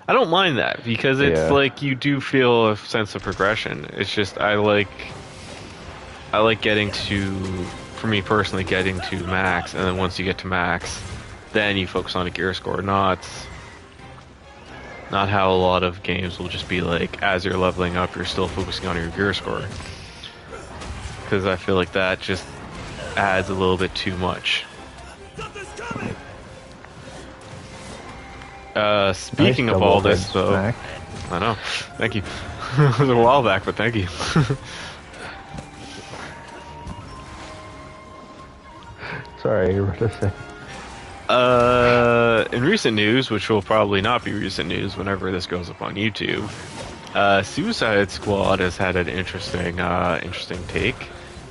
I don't mind that because it's Yeah. like you do feel a sense of progression. It's just I like getting to, for me personally, getting to max, and then once you get to max, then you focus on a gear score, not how a lot of games will just be like, as you're leveling up, you're still focusing on your gear score. Because I feel like that just adds a little bit too much. Something's coming. Speaking Nice of all double this, head though, smack. I know. Thank you. It was a while back, but thank you. Sorry, you were to say. In recent news, which will probably not be recent news whenever this goes up on YouTube, Suicide Squad has had an interesting take,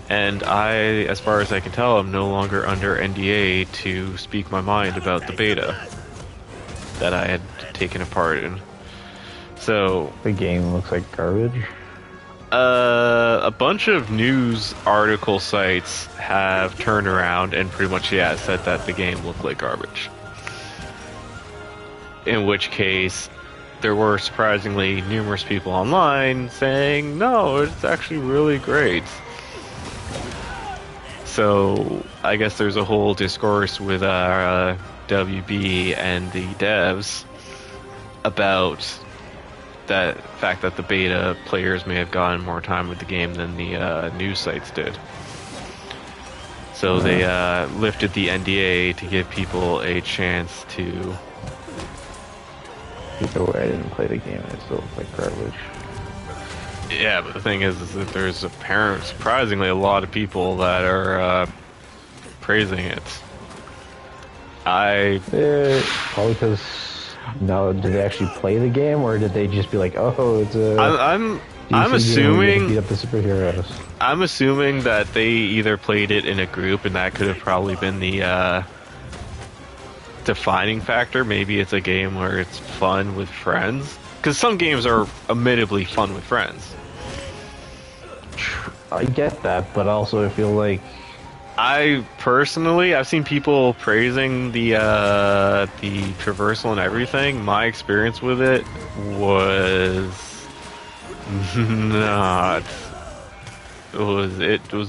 and I, as far as I can tell, am no longer under NDA to speak my mind about the beta that I had taken a part in. So, The game looks like garbage. a bunch of news article sites have turned around and pretty much, said that the game looked like garbage. In which case, there were surprisingly numerous people online saying, no, it's actually really great. So, I guess there's a whole discourse with WB and the devs about that fact that the beta players may have gotten more time with the game than the news sites did. So they lifted the NDA to give people a chance to. Either way, I didn't play the game. It still looks like garbage. Yeah, but the thing is that there's apparently surprisingly a lot of people that are praising it. Probably because now, did they actually play the game, or did they just be like, "Oh, it's a"? I'm DC assuming game, beat up the superheroes. I'm assuming that they either played it in a group, and that could have probably been the defining factor. Maybe it's a game where it's fun with friends, because some games are admittably fun with friends. I get that, but also I feel like I've seen people praising the traversal and everything. My experience with it was not. It was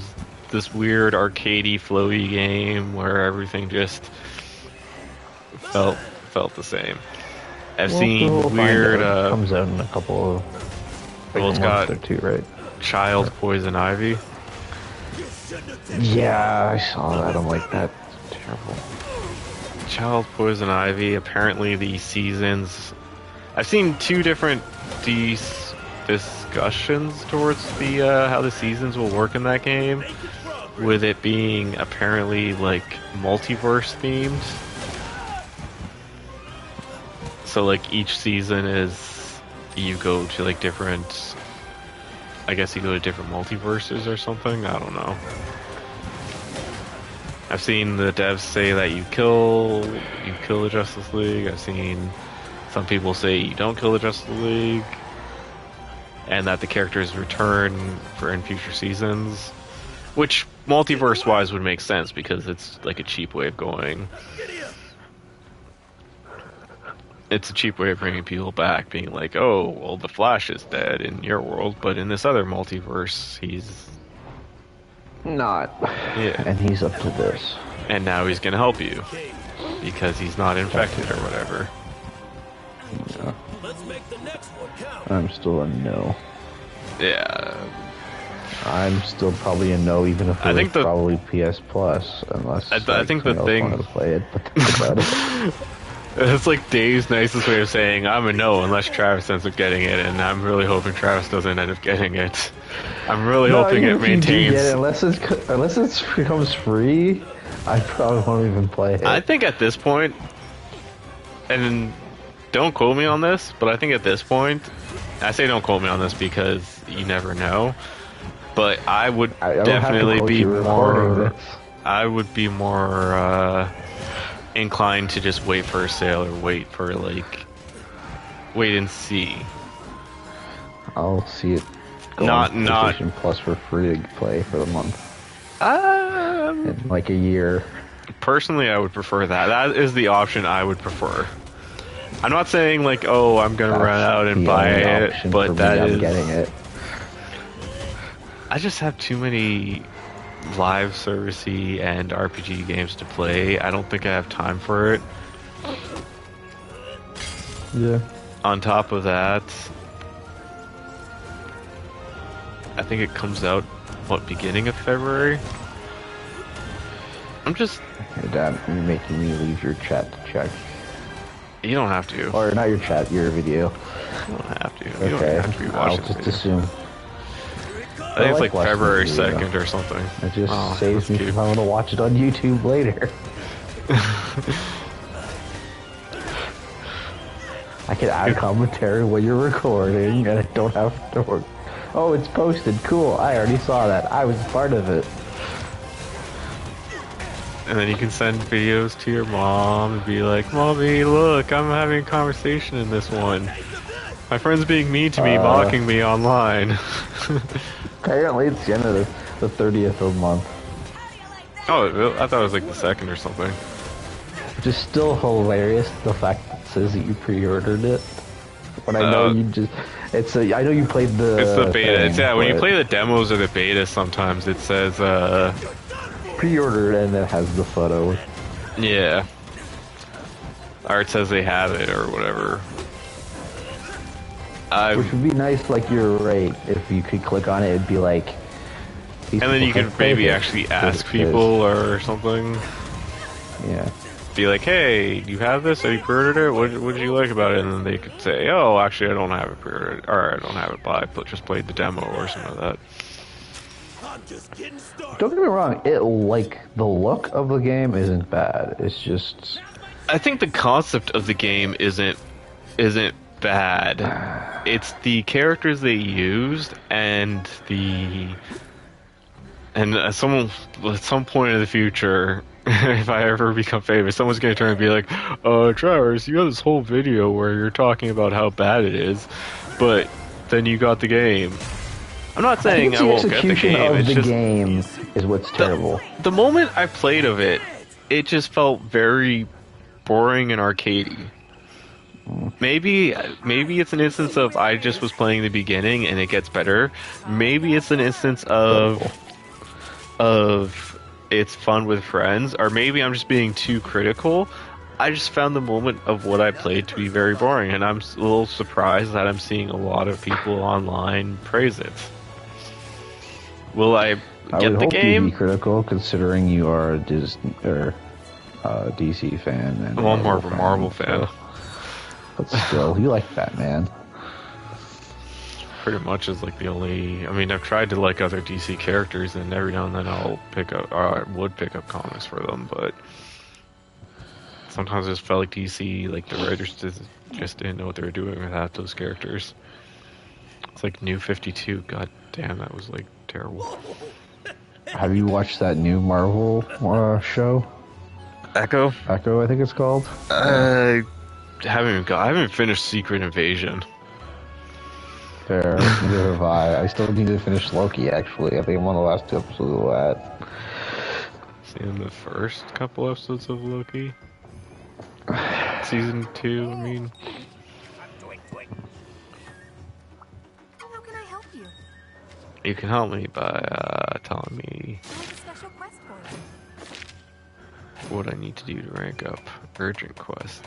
this weird arcadey, flowy game where everything just felt the same. I've seen weird. Comes out in a couple of. Well, it's got or two, right? Child Poison Ivy. Yeah, I saw that. I'm like, that's terrible. Child Poison Ivy. Apparently, the seasons. I've seen two different discussions towards the how the seasons will work in that game, with it being apparently like multiverse themed. So like each season is you go to like different. I guess you go to different multiverses or something. I don't know. I've seen the devs say that you kill the Justice League. I've seen some people say you don't kill the Justice League, and that the characters return in future seasons, which multiverse-wise would make sense because it's like a cheap way of going. It's a cheap way of bringing people back, being like, oh, well, the Flash is dead in your world, but in this other multiverse, he's not. Yeah. And he's up to this. And now he's gonna help you because he's not infected or whatever. Yeah. Let's make the next one count. I'm still a no. Yeah. I'm still probably a no, even if it was probably PS Plus, unless I think the thing wanted to play it. But think about it. It's like Dave's nicest way of saying I'm a no unless Travis ends up getting it, and I'm really hoping Travis doesn't end up getting it. I'm really hoping it maintains. Unless it becomes free, I probably won't even play it. I think at this point, and don't quote me on this, but I think at this point, I say don't quote me on this because you never know. But I would definitely be more. I would be more inclined to just wait for a sale or wait and see. I'll see it. Not PlayStation Plus for free to play for the month. In like a year. Personally, I would prefer that. That is the option I would prefer. I'm not saying like, oh, I'm gonna run out and buy it, but that is. Getting it. I just have too many live servicey and RPG games to play. I don't think I have time for it. Yeah. On top of that, I think it comes out, beginning of February? I'm just... Hey, Dad, you're making me leave your chat to check. You don't have to. Or not your chat, your video. You don't have to. Okay, You don't have to be I'll watching just assume. I think it's like February 2nd or something. It just saves me from having to watch it on YouTube later. I can add commentary when you're recording, and I don't have to work. Oh, it's posted. Cool. I already saw that. I was part of it. And then you can send videos to your mom and be like, Mommy, look, I'm having a conversation in this one. My friend's being mean to me, mocking me online. Apparently it's the end of the 30th of the month. Oh, I thought it was like the 2nd or something. Which is still hilarious, the fact that it says that you pre-ordered it. But I know you just... I know you played the... It's the beta. Thing, when you play the demos or the beta, sometimes it says, pre-ordered, and it has the photo. Yeah. Or it says they have it, or whatever. Which would be nice, like, you're right. If you could click on it, it'd be like... These And then people you can can't play maybe this actually ask because- people or something. Yeah. Be like, hey, do you have this? Have you pre-ordered it? What did you like about it? And then they could say, oh, actually, I don't have it pre-ordered, or I don't have it, but I just played the demo or something like that. I'm just getting started. Don't get me wrong. The look of the game isn't bad. It's just I think the concept of the game isn't bad. It's the characters they used and at some point in the future, if I ever become famous, someone's gonna turn and be like, Travers, you got this whole video where you're talking about how bad it is, but then you got the game. I'm not saying I won't get the game. Of It's the just game is what's terrible. the moment I played of it, it just felt very boring and arcadey. Maybe it's an instance of I just was playing the beginning and it gets better. Maybe it's an instance of it's fun with friends, or maybe I'm just being too critical. I just found the moment of what I played to be very boring, and I'm a little surprised that I'm seeing a lot of people online praise it. Will I I get would the hope game? you'd be critical, considering you are a Disney or DC fan and Well, I'm more of a Marvel fan. But still, you like Batman. Pretty much is like the only. I mean, I've tried to like other DC characters, and every now and then I'll pick up, or I would pick up comics for them, but sometimes I just felt like DC, like the writers just didn't know what they were doing with half those characters. It's like New 52. God damn, that was like terrible. Have you watched that new Marvel show? Echo? Echo, I think it's called. I haven't finished Secret Invasion. Fair. Neither have I. I still need to finish Loki, actually. I think I'm on the last 2 episodes of that. Seeing the first couple episodes of Loki. Season 2, I mean. How can I help you? You can help me by telling me I have a special quest for you. what I need to do to rank up. Urgent quest.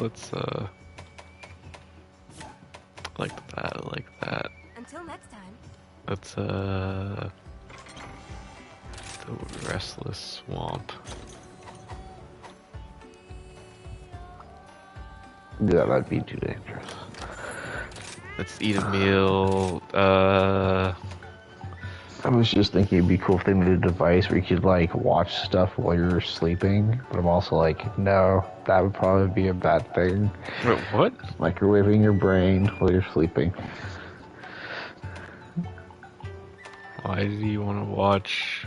Let's like that. Until next time. Let's the Restless Swamp. Yeah, that'd be too dangerous. Let's eat a meal. I was just thinking it'd be cool if they made a device where you could, like, watch stuff while you're sleeping, but I'm also like, no, that would probably be a bad thing. Wait, what? Microwaving your brain while you're sleeping. Why do you want to watch?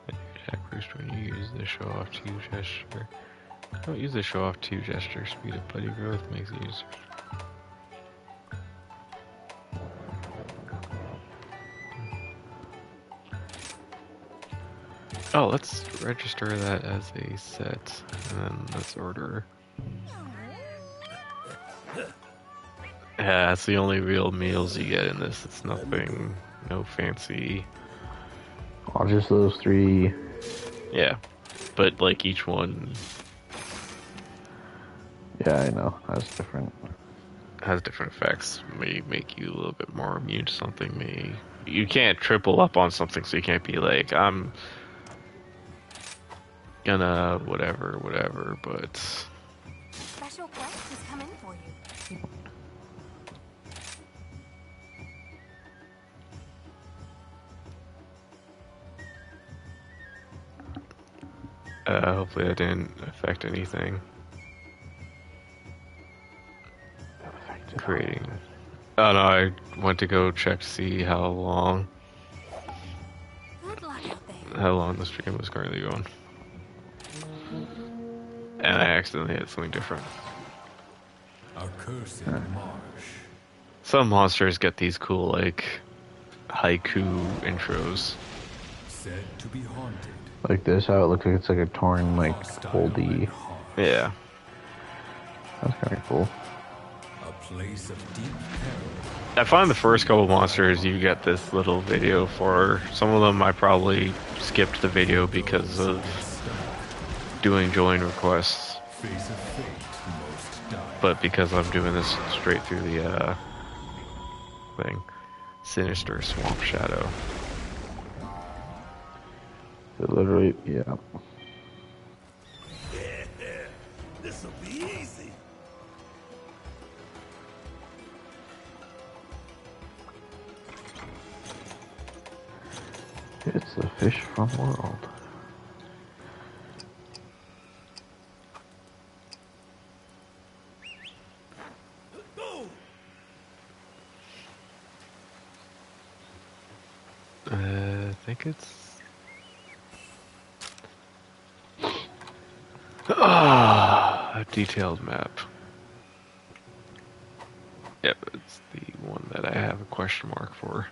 Attack boost when you use the show off 2 gesture. Don't use the show off 2 gesture. Speed of buddy growth makes the user. Oh, let's register that as a set, and then let's order. Yeah, that's the only real meals you get in this. It's nothing, no fancy. Oh, just those 3. Yeah, but like each one Yeah, I know. That's different. has different effects. May make you a little bit more immune to something. You can't triple up on something, so you can't be like, I'm gonna whatever, but Special quest has come in for you. hopefully that didn't affect anything. Creating. Oh no, I went to go check to see how long Good luck out there. the stream was currently going. And I accidentally hit something different. Accursed marsh. Some monsters get these cool, like, haiku intros. Said to be haunted. Like this, how it looks like it's like a torn, like, Hostile foldy. heart. Yeah. That's kind of cool. A place of deep peril. I find the first couple monsters you get this little video for. Some of them I probably skipped the video because of doing join requests. Face of fate, most die. But because I'm doing this straight through the thing. Sinister Swamp Shadow. Literally, yeah. This'll be easy. It's the fish from world. Boom! I think it's... a detailed map. Yep, it's the one that I have a question mark for.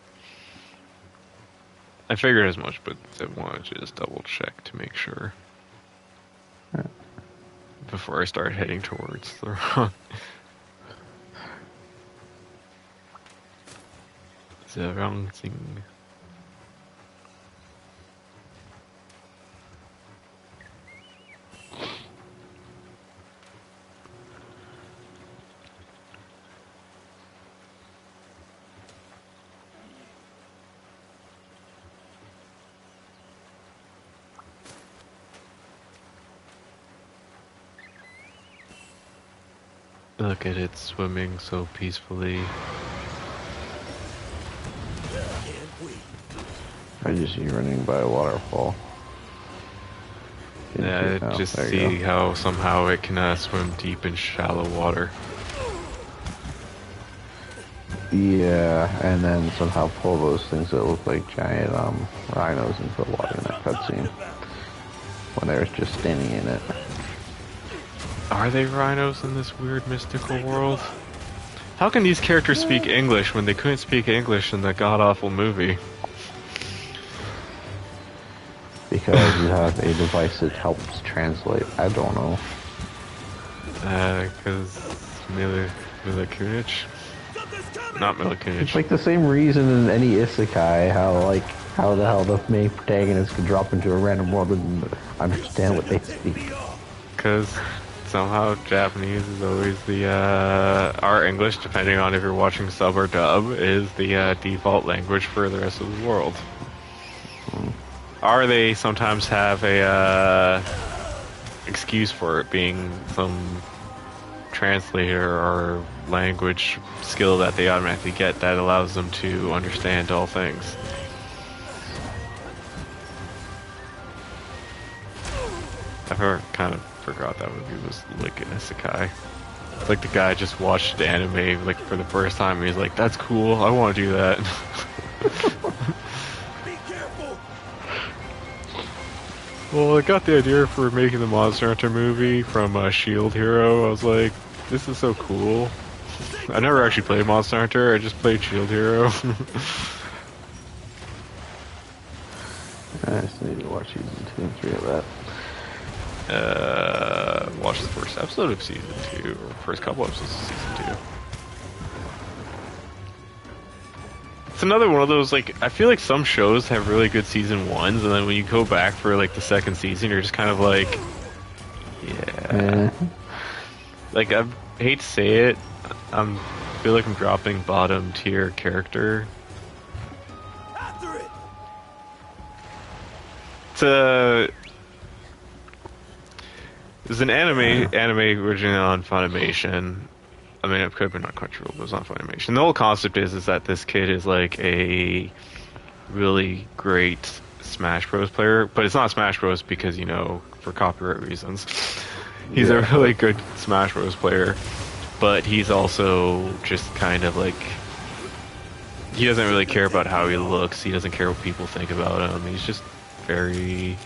I figured as much, but I wanted to just double check to make sure. Before I start heading towards the wrong thing. Look at it swimming so peacefully. Can't wait. I just see you running by a waterfall. Yeah, Oh, just there you see go. how somehow it can swim deep in shallow water. Yeah, and then somehow pull those things that look like giant rhinos into the water in that cutscene. When they were just standing in it. Are they rhinos in this weird mystical world? How can these characters speak English when they couldn't speak English in the god-awful movie? Because you have a device that helps translate. I don't know. Because Mila Kunis? Something's coming! Not Mila It's Kunis. like the same reason in any isekai, how the hell the main protagonist could drop into a random world and understand what they speak. Because somehow Japanese is always the, our English, depending on if you're watching sub or dub, is the default language for the rest of the world. Or they sometimes have a excuse for it being some translator or language skill that they automatically get that allows them to understand all things. Kind of forgot that movie was like an isekai. It's like the guy just watched the anime like for the first time and he's like, that's cool, I want to do that. Be careful! Well, I got the idea for making the Monster Hunter movie from Shield Hero. I was like, this is so cool. I never actually played Monster Hunter, I just played Shield Hero. I just need to watch season 2 and 3 of that. Watch the first episode of season 2, or first couple episodes of season 2. It's another one of those, like, I feel like some shows have really good season 1s, and then when you go back for, like, the second season, you're just kind of like, yeah. Like, I hate to say it, I feel like I'm dropping bottom tier character. After it! It's an anime originally on Funimation. I mean, it could have been on Crunchyroll, but it was on Funimation. The whole concept is that this kid is like a really great Smash Bros. Player, but it's not Smash Bros. Because, you know, for copyright reasons. He's a really good Smash Bros. Player, but he's also just kind of like, he doesn't really care about how he looks, he doesn't care what people think about him, he's just very,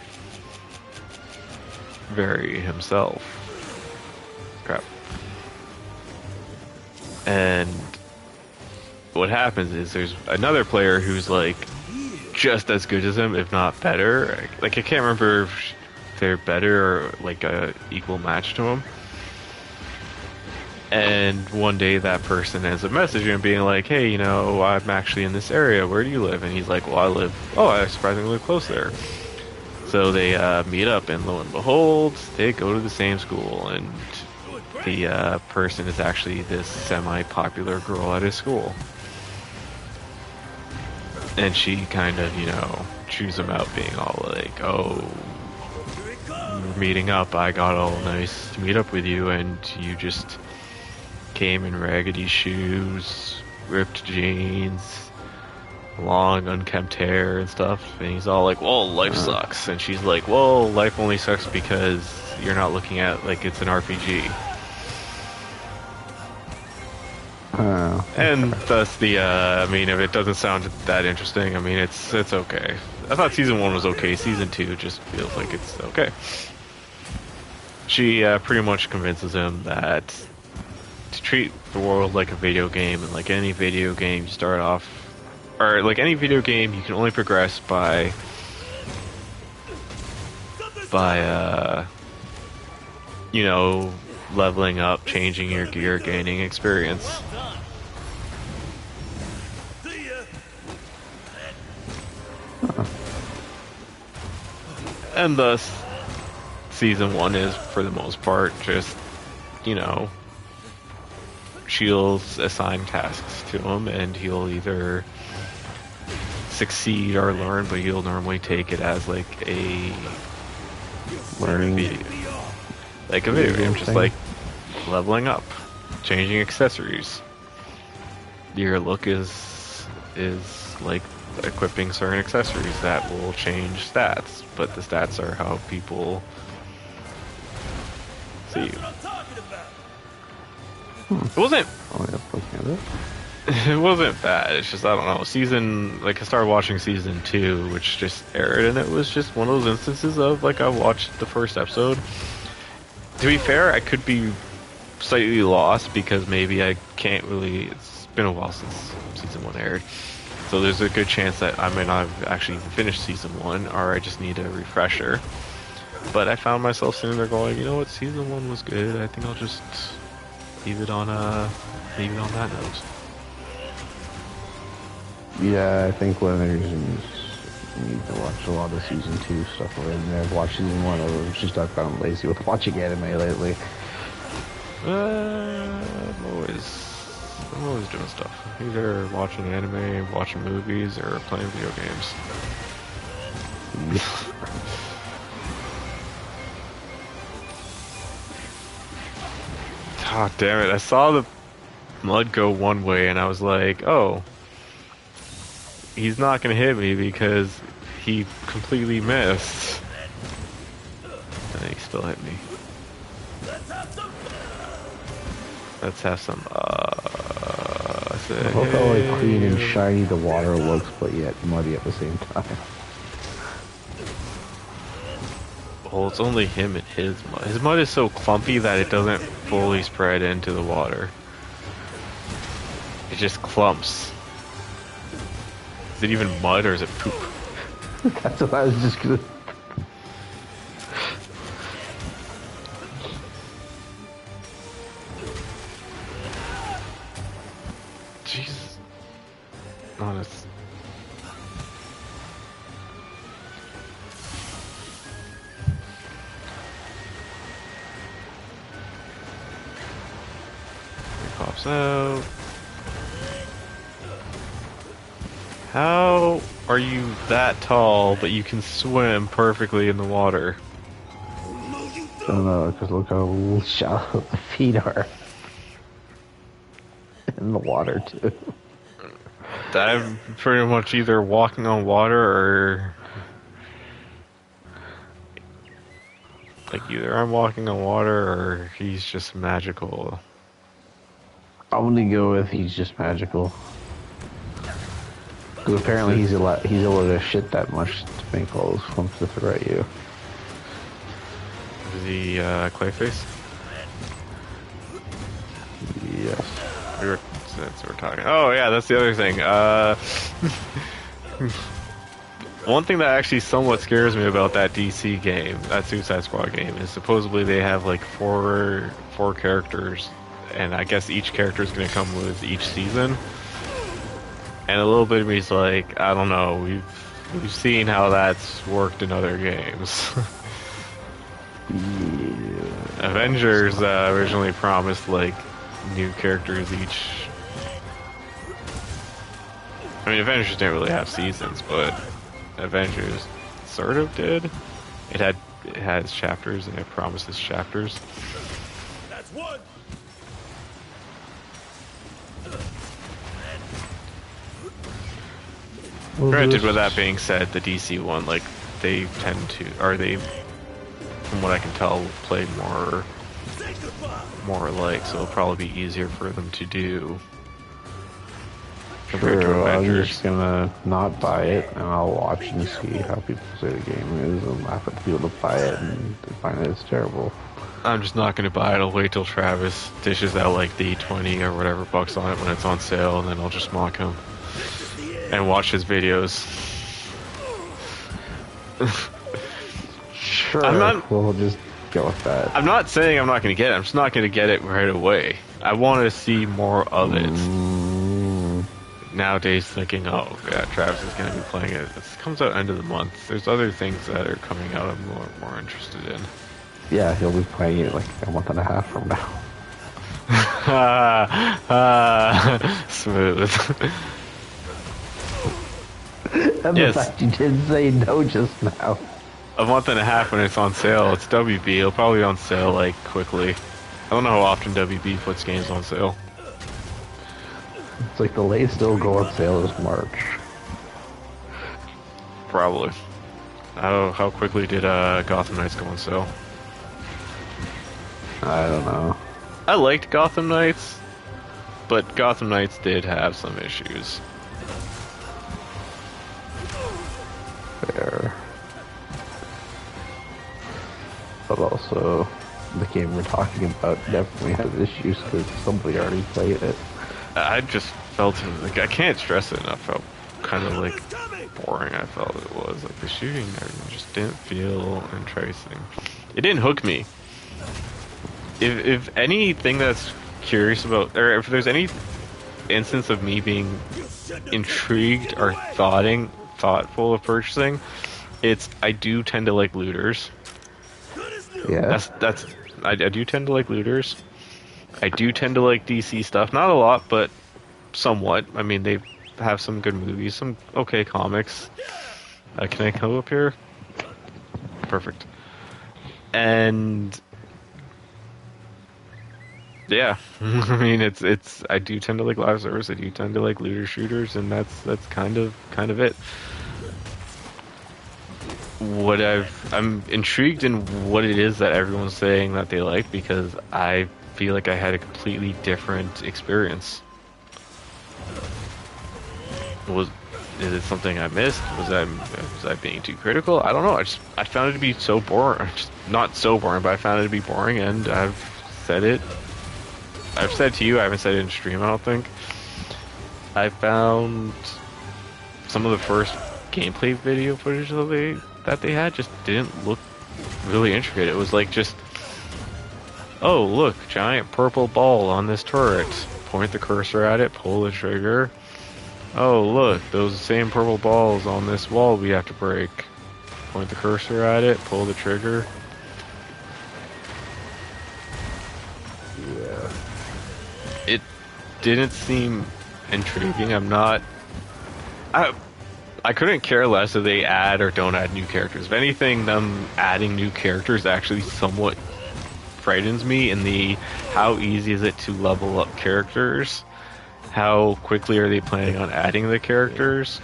very himself. Crap. And what happens is there's another player who's like just as good as him, if not better. Like, I can't remember if they're better or like a equal match to him. And one day that person ends up messaging him being like, hey, you know, I'm actually in this area. Where do you live? And he's like, well, I surprisingly live close there. So they meet up, and lo and behold, they go to the same school. And the person is actually this semi-popular girl at his school. And she kind of, you know, chews him out being all like, oh, we're meeting up. I got all nice to meet up with you, and you just came in raggedy shoes, ripped jeans, long unkempt hair and stuff. And he's all like, well, life sucks. And she's like, well, life only sucks because you're not looking at like it's an RPG. And thus the, I mean, if it doesn't sound that interesting, I mean, it's okay. I thought season 1 was okay. Season 2 just feels like it's okay. She pretty much convinces him that to treat the world like a video game, and like any video game, you start off, or like any video game, you can only progress by you know, leveling up, changing your gear, gaining experience. And thus, season 1 is, for the most part, just, you know, she'll assign tasks to him, and he'll either succeed or learn, but he'll normally take it as like a Learning. like a video game, just like leveling up, changing accessories. Your look is like equipping certain accessories that will change stats, but the stats are how people see you. It wasn't. It wasn't bad. It's just, I don't know. I started watching season 2, which just aired, and it was just one of those instances of like I watched the first episode. To be fair, I could be slightly lost because maybe I can't really. It's been a while since season 1 aired, so there's a good chance that I might not have actually even finished season 1, or I just need a refresher. But I found myself sitting there going, you know what, season 1 was good. I think I'll just leave it on that note. Yeah, I think one of the reasons you need to watch a lot of season 2 stuff already. I've watched season 1, I've just I've gotten lazy with watching anime lately. I'm always doing stuff. Either watching anime, watching movies, or playing video games. Oh, damn it. I saw the mud go one way, and I was like, oh, he's not going to hit me because he completely missed. And he still hit me. Let's have some, Look how like clean and shiny the water looks, but yet muddy at the same time. Well, it's only him and his mud. His mud is so clumpy that it doesn't fully spread into the water. It just clumps. Is it even mud or is it poop? That's what I was just gonna... Jesus. Honest. Pops out. How are you that tall, but you can swim perfectly in the water? I don't know, because look how shallow the feet are. In the water, too. I'm pretty much either walking on water or... like, either I'm walking on water or he's just magical. I'm gonna go with he's just magical. Because apparently he's able to shit that much to make all those clumps to throw at you. Is he Clayface? Yes. Since we're talking. Oh yeah, that's the other thing. One thing that actually somewhat scares me about that DC game, that Suicide Squad game, is supposedly they have like four characters and I guess each character is going to come with each season. And a little bit of me is like, I don't know, we've seen how that's worked in other games. Avengers originally promised like new characters each. I mean, Avengers didn't really have seasons, but Avengers sort of did. It had its chapters and it promises chapters. That's one. Granted, with that being said, the DC one, like, they tend to, or they, from what I can tell, play more alike, so it'll probably be easier for them to do compared to Sure, I'm Avengers. just gonna not buy it, and I'll watch and see how people say the game is, and laugh at the people that buy it and find it it's terrible. I'm just not going to buy it. I'll wait till Travis dishes out like the 20 or whatever bucks on it when it's on sale, and then I'll just mock him and watch his videos. Sure, I'm not- we'll just go with that. I'm not saying I'm not going to get it. I'm just not going to get it right away. I want to see more of it. Nowadays, thinking, oh, yeah, Travis is going to be playing it. It comes out end of the month. There's other things that are coming out I'm more interested in. Yeah, he'll be playing it like a month and a half from now. Smooth. And Yes. the fact you didn't say no just now. A month and a half when it's on sale. It's WB. It'll probably be on sale like quickly. I don't know how often WB puts games on sale. It's like the latest it'll go on sale is March. Probably. How quickly did Gotham Knights go on sale? I don't know. I liked Gotham Knights, but Gotham Knights did have some issues. Fair. But also, the game we're talking about definitely has issues because somebody already played it. I just felt like I can't stress it enough how kind of like boring I felt it was. Like the shooting and everything just didn't feel enticing. It didn't hook me. If anything that's curious about, or if there's any instance of me being intrigued or thoughtful of purchasing, it's I do tend to like looters. Yeah. I do tend to like looters. I do tend to like DC stuff. Not a lot, but somewhat. I mean, they have some good movies, some okay comics. Can I come up here? Perfect. And yeah, I mean, it's. I do tend to like live service. I do tend to like looter shooters, and that's kind of it. I'm intrigued in what it is that everyone's saying that they like, because I feel like I had a completely different experience. Is it something I missed? Was I being too critical? I don't know. I found it to be so boring. Just not so boring, but I found it to be boring, and I've said it. I've said to you, I haven't said it in stream, I don't think. I found some of the first gameplay video footage that they had just didn't look really intricate. It was like just, oh look, giant purple ball on this turret. Point the cursor at it, pull the trigger. Oh look, those same purple balls on this wall we have to break. Point the cursor at it, pull the trigger. Yeah. It didn't seem intriguing. I couldn't care less if they add or don't add new characters. If anything, them adding new characters actually somewhat frightens me in the how easy is it to level up characters? How quickly are they planning on adding the characters?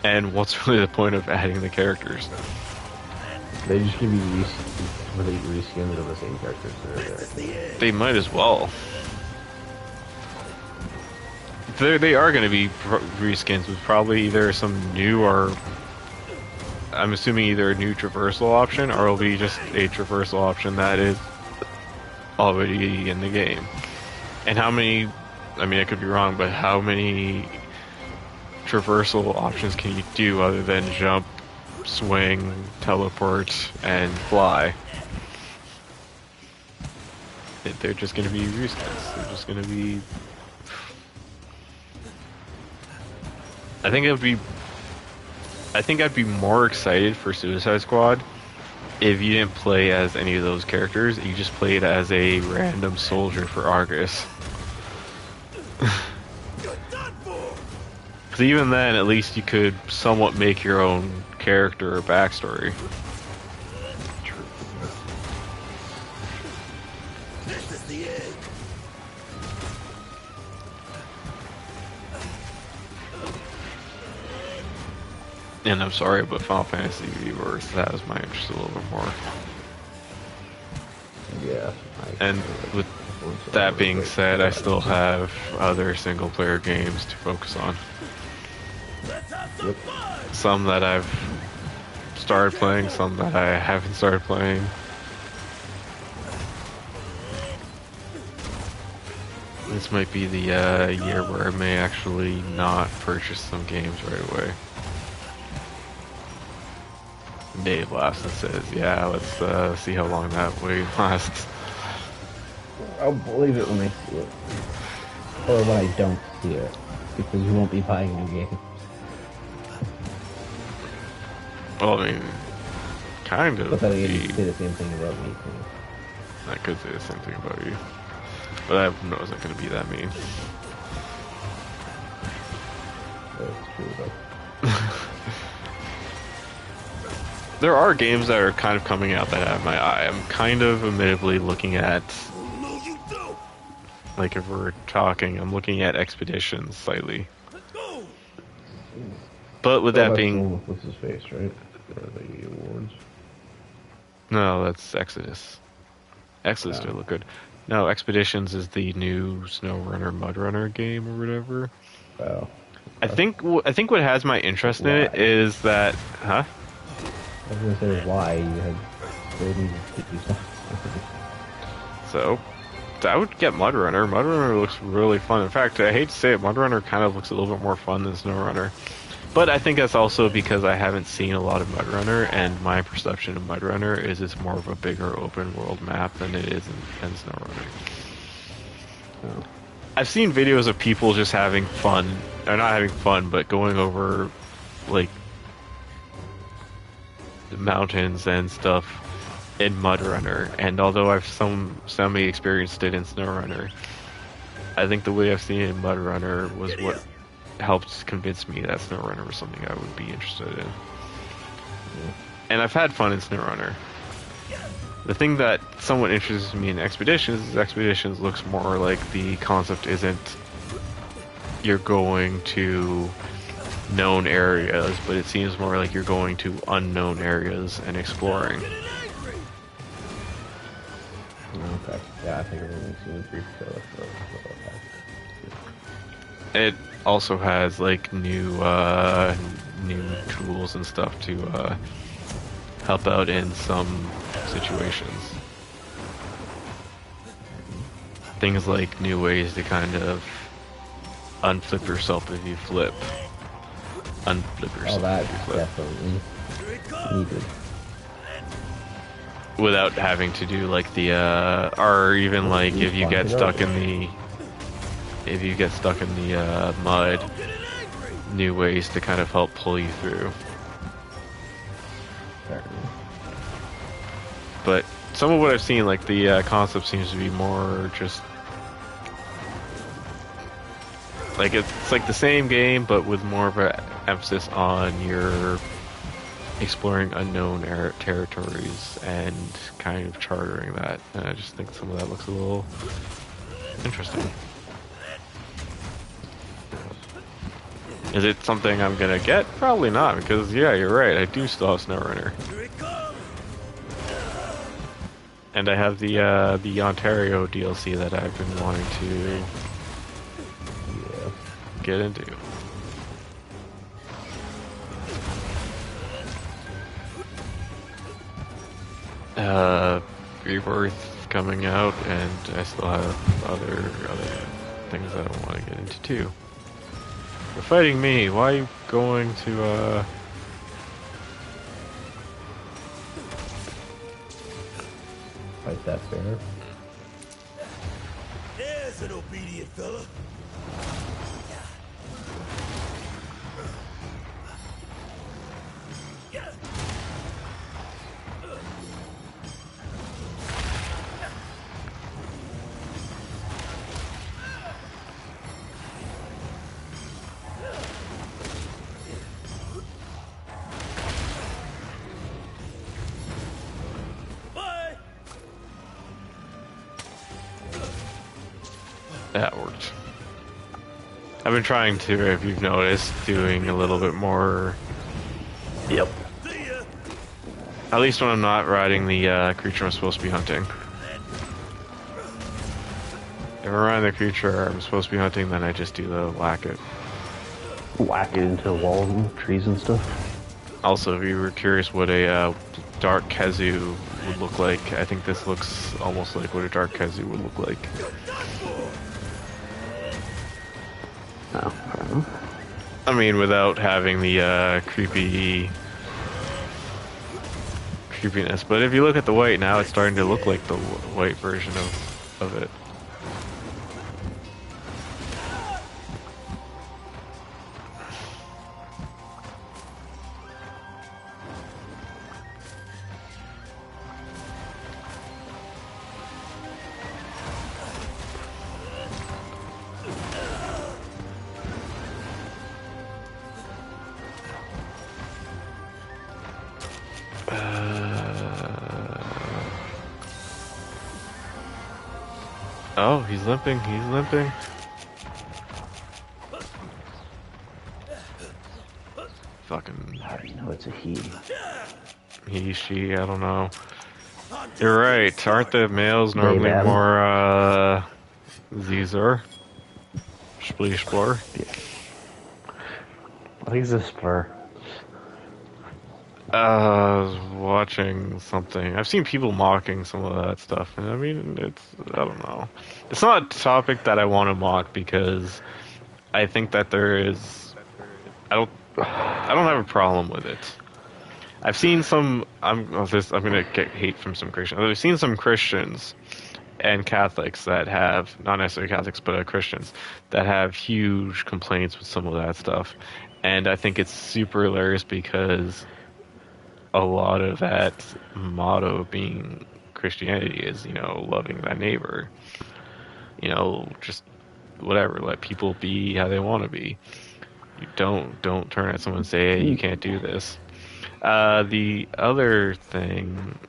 And what's really the point of adding the characters? They just give you complete reskins of the same characters that are there. They might as well. They are going to be reskins with probably either some new or, I'm assuming either a new traversal option, or it'll be just a traversal option that is already in the game. And how many, I mean I could be wrong, but how many traversal options can you do other than jump, swing, teleport, and fly? They're just gonna be reskins. They're just gonna be. I think I'd be more excited for Suicide Squad if you didn't play as any of those characters. You just played as a random soldier for Argus. Because even then, at least you could somewhat make your own character or backstory. This is the end. And I'm sorry, but Final Fantasy Rebirth has my interest a little bit more. Yeah. And with that being said, I still have other single-player games to focus on. Let's have some fun. Some that I've started playing, some that I haven't started playing. This might be the year where I may actually not purchase some games right away. Dave laughs and says, yeah, let's see how long that wait lasts. I'll believe it when I see it. Or when I don't see it. Because you won't be buying new games. Well, I mean, kind of. But then again, you can say the same thing about me, too. I could say the same thing about you. But I wasn't going to be that mean. That's true, though. There are games that are kind of coming out that have my eye. I'm kind of admittedly looking at, No, you don't. like if we're talking, I'm looking at Expeditions slightly. Let's go. But with that That's the being, one with what's his face, right? For the awards. no, that's Exodus. Exodus did look good. No, Expeditions is the new SnowRunner Mudrunner game or whatever. Oh. I think what has my interest in it is that, huh? I was gonna say why you had really to do something. So, I would get Mudrunner. Mudrunner looks really fun. In fact, I hate to say it, Mudrunner kind of looks a little bit more fun than SnowRunner. But I think that's also because I haven't seen a lot of Mudrunner, and my perception of Mudrunner is it's more of a bigger open world map than it is in SnowRunner. Oh. I've seen videos of people just having fun, or not having fun, but going over, like, the mountains and stuff in Mudrunner, and although I've semi experienced it in SnowRunner, I think the way I've seen it in Mudrunner was what helped convince me that SnowRunner was something I would be interested in. And I've had fun in SnowRunner. The thing that somewhat interests me in Expeditions is Expeditions looks more like the concept isn't you're going to known areas, but it seems more like you're going to unknown areas and exploring. Okay. Yeah, I think everything's seen brief trailer for It also has like new tools and stuff to help out in some situations. Things like new ways to kind of unflip yourself if you flip. Unflip yourself Oh, that if you flip. definitely needed. Without having to do like the or even like if you get stuck in the mud, new ways to kind of help pull you through. But some of what I've seen, like the concept seems to be more just like it's like the same game, but with more of an emphasis on your exploring unknown territories and kind of chartering that. And I just think some of that looks a little interesting. Is it something I'm gonna get? Probably not, because yeah, you're right. I do still have SnowRunner, Here it comes. and I have the Ontario DLC that I've been wanting to get into. Rebirth coming out, and I still have other things that I want to get into too. You're fighting me. Why are you going to Fight that bear. There's an obedient fella. That worked. I've been trying to, if you've noticed, doing a little bit more. Yep. At least when I'm not riding the creature I'm supposed to be hunting. If I'm riding the creature I'm supposed to be hunting, then I just do the whack it. Whack it into walls and trees and stuff. Also, if you were curious what a Dark Kezu would look like, I think this looks almost like what a Dark Kezu would look like. Oh, I don't know. I mean, without having the creepiness. But if you look at the white now, it's starting to look like the white version of it. Oh, he's limping, he's limping. Fucking... I already know it's a he. He, she, I don't know. You're right, aren't the males normally them. more, Zizor? Spleeshblor? What is this for? I was watching something. I've seen people mocking some of that stuff, and I mean, I don't know. It's not a topic that I want to mock because I think that there is. I don't have a problem with it. I've seen some. I'm gonna get hate from some Christians. I've seen some Christians and Catholics that have, not necessarily Catholics, but Christians that have huge complaints with some of that stuff, and I think it's super hilarious because a lot of that motto being Christianity is, you know, loving thy neighbor. You know, just whatever, let people be how they want to be. You don't turn at someone and say, hey, you can't do this. The other thing...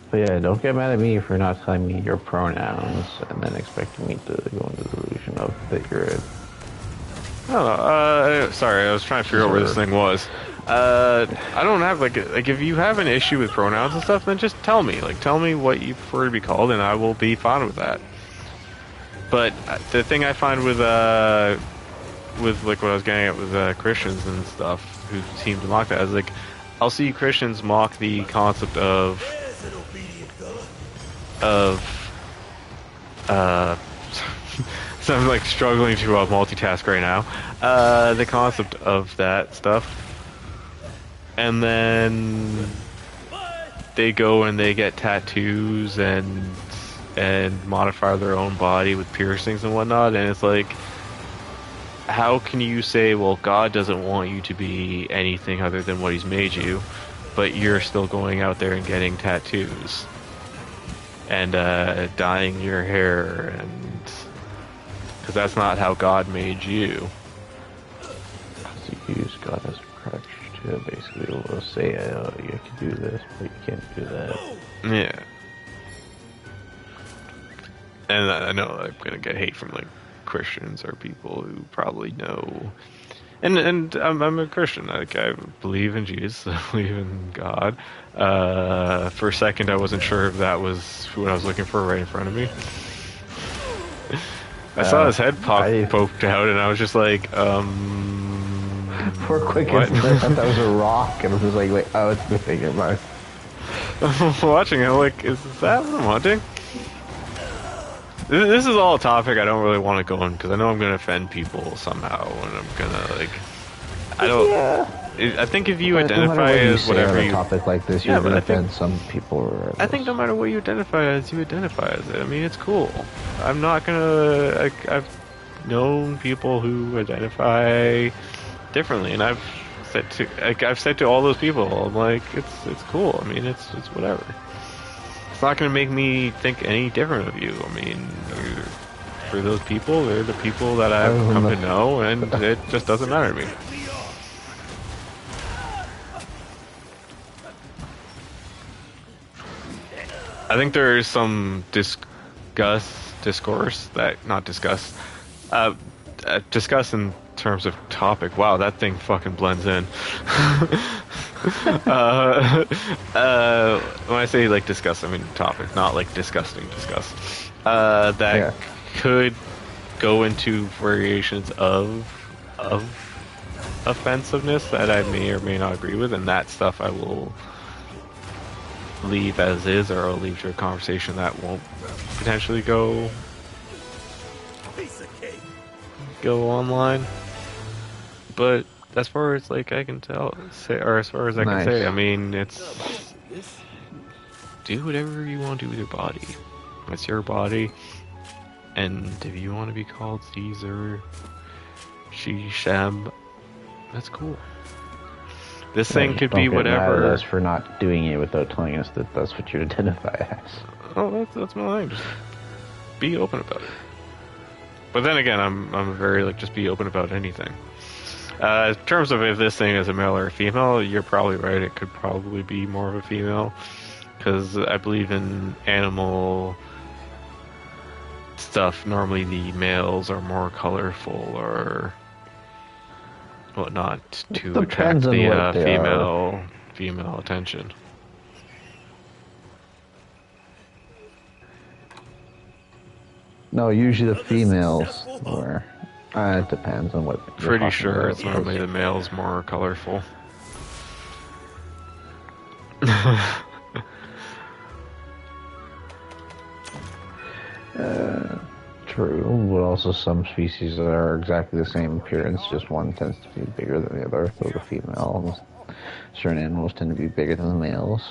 But yeah, don't get mad at me for not telling me your pronouns and then expecting me to go into the delusion of that you're a... I don't know, sorry, I was trying to figure out where this thing was. I don't have, like, if you have an issue with pronouns and stuff, then just tell me. Like, tell me what you prefer to be called, and I will be fine with that. But the thing I find with like, what I was getting at with Christians and stuff, who seem to mock that, is, like, I'll see Christians mock the concept of, so I'm like struggling to multitask right now. The concept of that stuff, and then they go and they get tattoos and modify their own body with piercings and whatnot, and it's like, how can you say, well, God doesn't want you to be anything other than what He's made you, but you're still going out there and getting tattoos and dyeing your hair, and because that's not how God made you. So you use God as a crutch to basically will say, oh, you can do this, but you can't do that. Yeah. And I know I'm gonna get hate from like Christians or people who probably know. And I'm a Christian. Like, I believe in Jesus. I believe in God. For a second, I wasn't sure if that was what I was looking for right in front of me. I saw his head poked out, and I was just like, For a quick what? instant, I thought that was a rock, and I was like, wait, oh, it's moving in my... I'm watching it, like, is that what I'm hunting? This is all a topic I don't really want to go on, because I know I'm going to offend people somehow, and I'm going to, like, I don't... Yeah. I think if you But no matter identify what you as say whatever on a you, topic like this, Yeah, you're but going I to think offend some people. Regardless. I think no matter what you identify as, you identify as it. I mean, it's cool. I'm not gonna. I've known people who identify differently, and I've said to all those people, I'm like, it's cool. I mean, it's whatever. It's not gonna make me think any different of you. I mean, for those people, they're the people that I've Other than come the- to know, and it just doesn't matter to me. I think there is some discourse that not discuss, discuss in terms of topic. Wow, that thing fucking blends in. When I say like discuss, I mean topic, not like disgusting discuss. That Yeah. could go into variations of offensiveness that I may or may not agree with, and that stuff I will leave as is, or I'll leave to a conversation that won't potentially go Piece of cake. online. But as far as like I can say, or as far as I can Nice. say, I mean, it's do whatever you want to do with your body. It's your body, and if you want to be called Caesar, Shisham, that's cool. This thing Just could don't be get mad at whatever. us for not doing it without telling us that that's what you identify as. Oh, that's my thing. Just be open about it. But then again, I'm very like just be open about anything. In terms of if this thing is a male or a female, you're probably right. It could probably be more of a female, because I believe in animal stuff. Normally, the males are more colorful or whatnot to attract Depends on the what they female attention. No, usually the females were. It depends on what. you're Pretty talking sure about. it's normally the males more colorful. True, but also some species that are exactly the same appearance, just one tends to be bigger than the other. So the females, certain animals tend to be bigger than the males.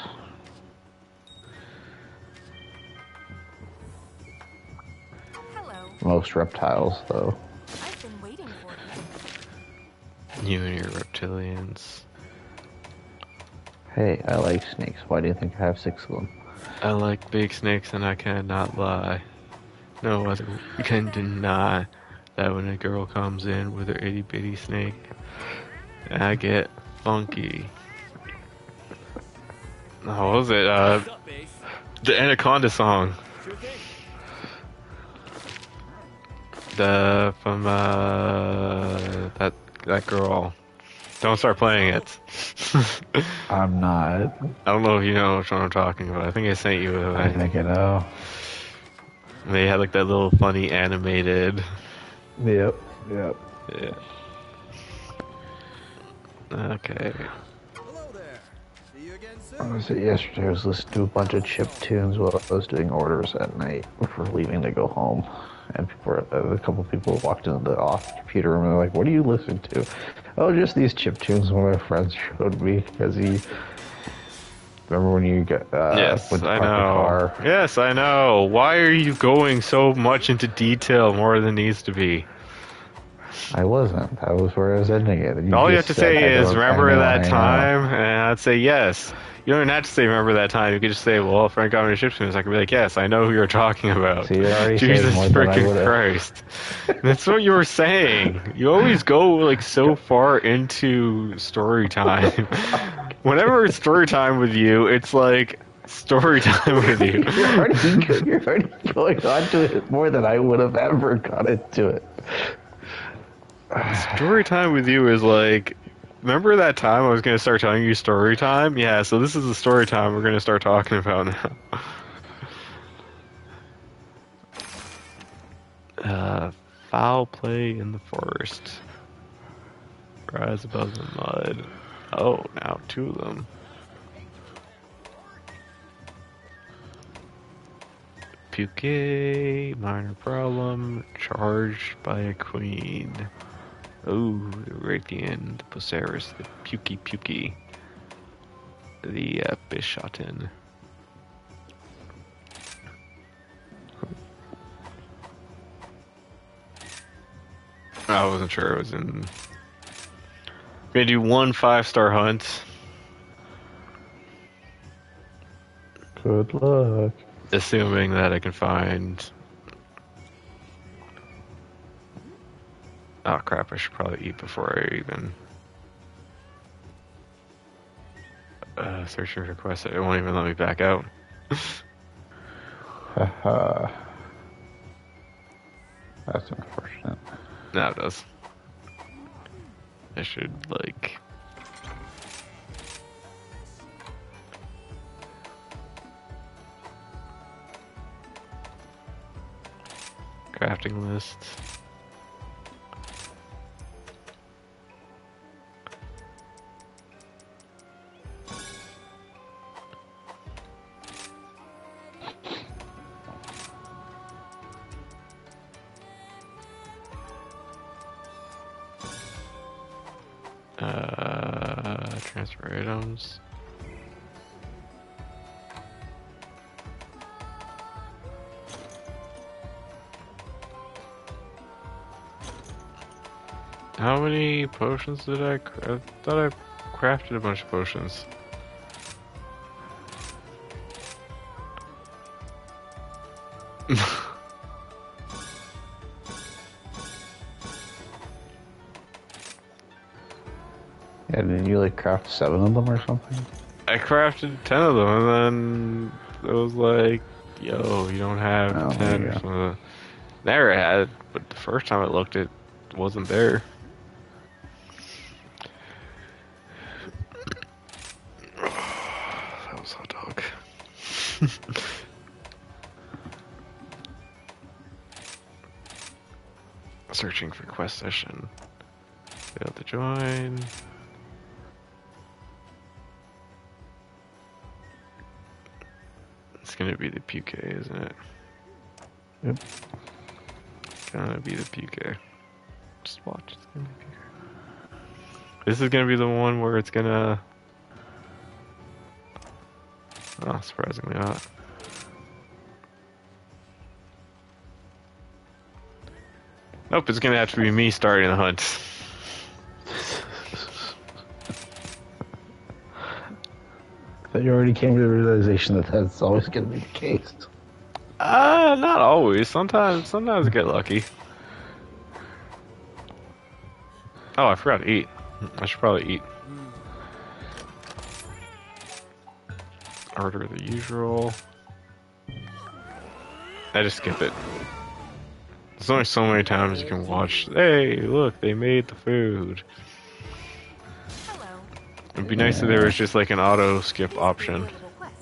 Hello. Most reptiles, though. I've been waiting for you. You and your reptilians. Hey, I like snakes. Why do you think I have 6 of them? I like big snakes and I cannot lie. No one can deny that when a girl comes in with her itty bitty snake, I get funky. Oh, what was it? What's up, Ace? The Anaconda song. Sure thing. From that girl. Don't start playing it. I'm not. I don't know if you know which one I'm talking about. I think I sent you a I think I know. They had like that little funny animated. Yep. Yeah. Okay. Hello there. See you again I soon. was yesterday. I was listening to a bunch of chip tunes while I was doing orders at night before leaving to go home. And a couple people walked into the off computer room and they're like, "What do you listen to?" Oh, just these chip tunes. One of my friends showed me because he. Remember when you got Yes, went to I park the know. car? Yes, I know. Why are you going so much into detail more than needs to be? I wasn't. That was where I was ending it. And All you have just to said, say "I is, don't- I remember know, that I know." time? And I'd say yes. You don't even have to say remember that time. You could just say, well, Frank got me to chip tunes. I could be like, yes, I know who you're talking about. See, you already said Jesus more than I freaking would've. Christ. That's what you were saying. You always go like so far into story time. Whenever it's story time with you, it's like story time with you. You're already going on to it more than I would have ever got into it. Story time with you is like, remember that time I was going to start telling you story time? Yeah, so this is the story time we're going to start talking about now. Foul play in the forest. Rise above the mud. Oh, now 2 of them. Puke, minor problem, charged by a queen. Oh, the Radiant, the Poceris, the Pukey, the Bishotten. I wasn't sure it was in. Gonna do 1 5-star hunt. Good luck. Assuming that I can find. Oh crap, I should probably eat before I even. Searching for quests. It won't even let me back out. Haha. That's unfortunate. Now it does. I should, like. Crafting list. Transfer items. How many potions did I thought I crafted a bunch of potions. Yeah, didn't you like craft 7 of them or something? I crafted 10 of them, and then it was like, yo, you don't have Oh, 10. yeah. So there I had it, but the first time I looked, it wasn't there. That was hot dog. Searching for quest session. Failed to join. It's gonna be the Puke, isn't it? Yep. Gonna be the Puke. Just watch, it's gonna be Puke. This is gonna be the one where it's gonna... Oh, surprisingly not. Nope, it's gonna have to be me starting the hunt. But you already came to the realization that that's always going to be the case. Not always. Sometimes I get lucky. Oh, I forgot to eat. I should probably eat. Order the usual. I just skip it. There's only so many times you can watch. Hey, look, they made the food. Hello. It'd be nice if there was just like an auto skip option. Your little quest.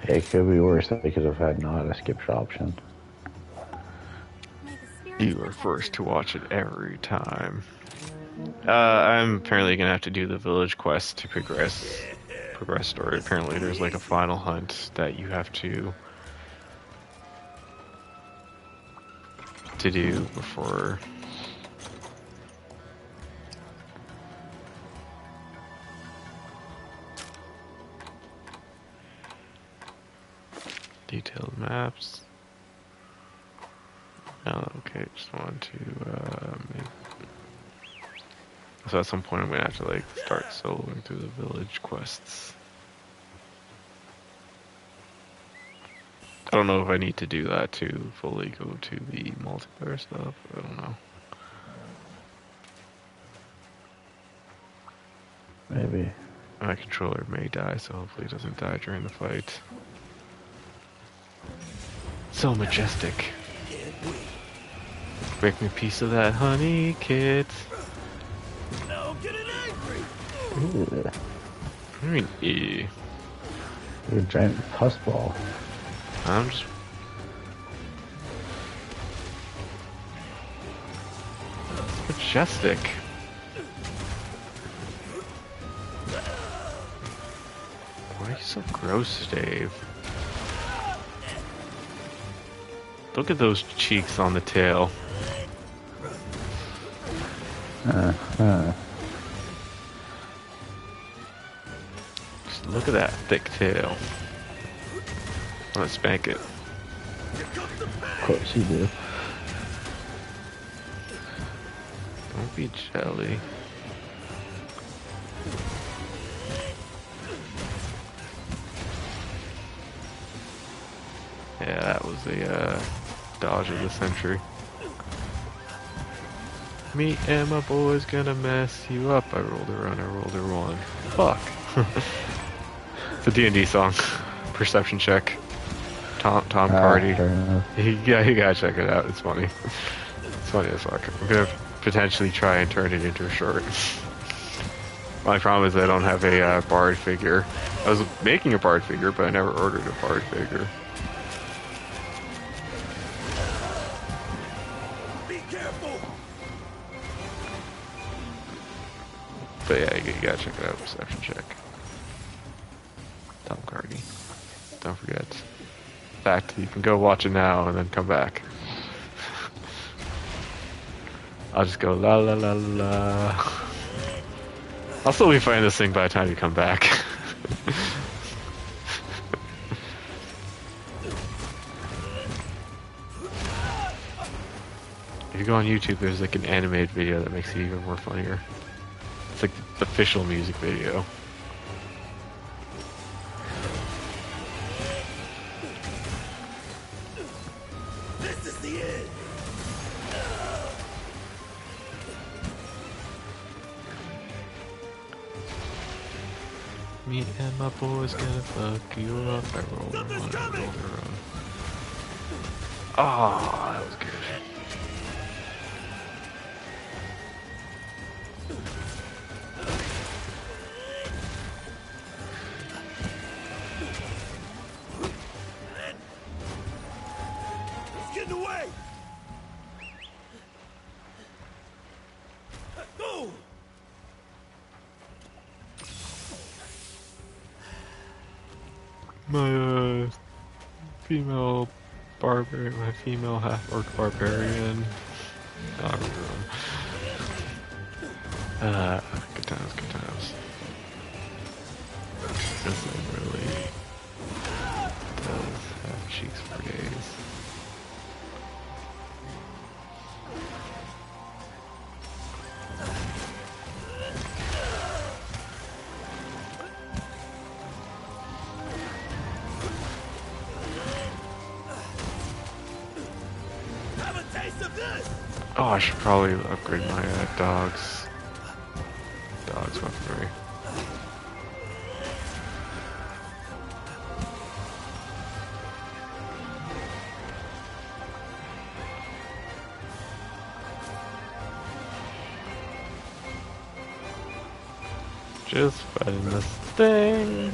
It could be worse because I've had not a skip option. May the spirits You are protect first you. to watch it every time. I'm apparently gonna have to do the village quest to progress story. Apparently, there's like a final hunt that you have to do before. Detailed maps. Oh, okay, just want to so at some point I'm gonna have to like start soloing through the village quests. I don't know if I need to do that to fully go to the multiplayer stuff. I don't know. Maybe. My controller may die, so hopefully it doesn't die during the fight. So majestic. Break me a piece of that honey, kit. Now get it angry! Ooh, I mean, you're a giant pus ball. I'm just... Majestic. Why are you so gross, Dave? Look at those cheeks on the tail. Just look at that thick tail. I'm gonna spank it. Of course you do. Don't be jelly. Yeah, that was the dodge of the century. Me and my boys gonna mess you up. I rolled a run, I rolled a one. Fuck. It's a D&D song. Perception check. Tom Hardy. Fair enough. Yeah, you gotta check it out. It's funny. It's funny as fuck. I'm gonna potentially try and turn it into a short. My problem is I don't have a bard figure. I was making a bard figure, but I never ordered a bard figure. Be careful. But yeah, you gotta check it out. Perception check. Tom Hardy. Don't forget. In fact, you can go watch it now and then come back. I'll just go la la la la. I'll still be fighting this thing by the time you come back. If you go on YouTube, there's like an animated video that makes it even more funnier. It's like the official music video. This is the end. Me and my boys gonna fuck you up. I rolled a one, I rolled a run. Oh, that was good. It's getting away. Go. My female barbarian, my female half-orc barbarian. Good times, good times. This thing really does have cheeks for days. Have a taste of this. Oh, I should probably upgrade my dog's weaponry. Just fighting this thing.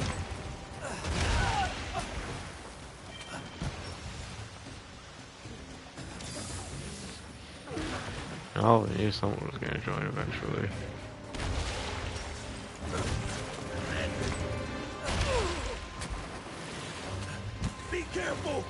Oh, I knew someone was gonna join eventually. Be careful.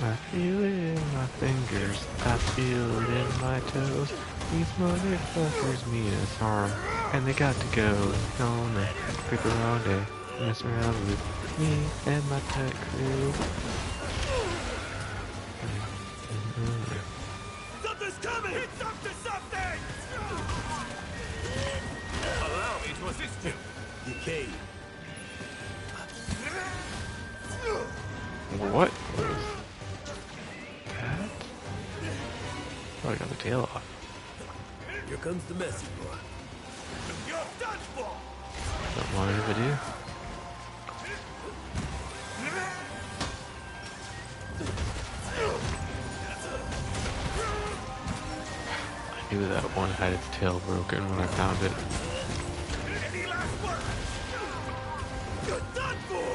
I feel it in my fingers, I feel it in my toes. These motherfuckers mean us harm, and they got to go. Gonna creep around and mess around with me and my pet crew. Something's coming. It's up to something. Allow me to assist you. Decay. What was that? Oh, I got the tail off. Here comes the message, boy. You're done for. Don't mind if I do. I knew that one had its tail broken when I found it. Any last word? You're done for.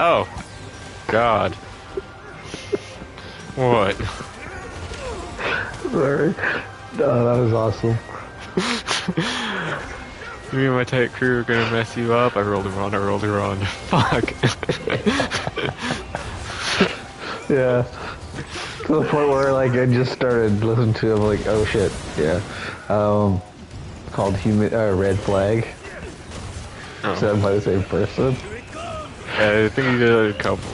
Oh, God. What? Sorry. No, that was awesome. Me and my tight crew are gonna mess you up. I rolled her on. Fuck. Yeah. To the point where like I just started listening to him like, oh shit, yeah. Called Red Flag. Oh. Said by the same person. Yeah, I think he did a couple.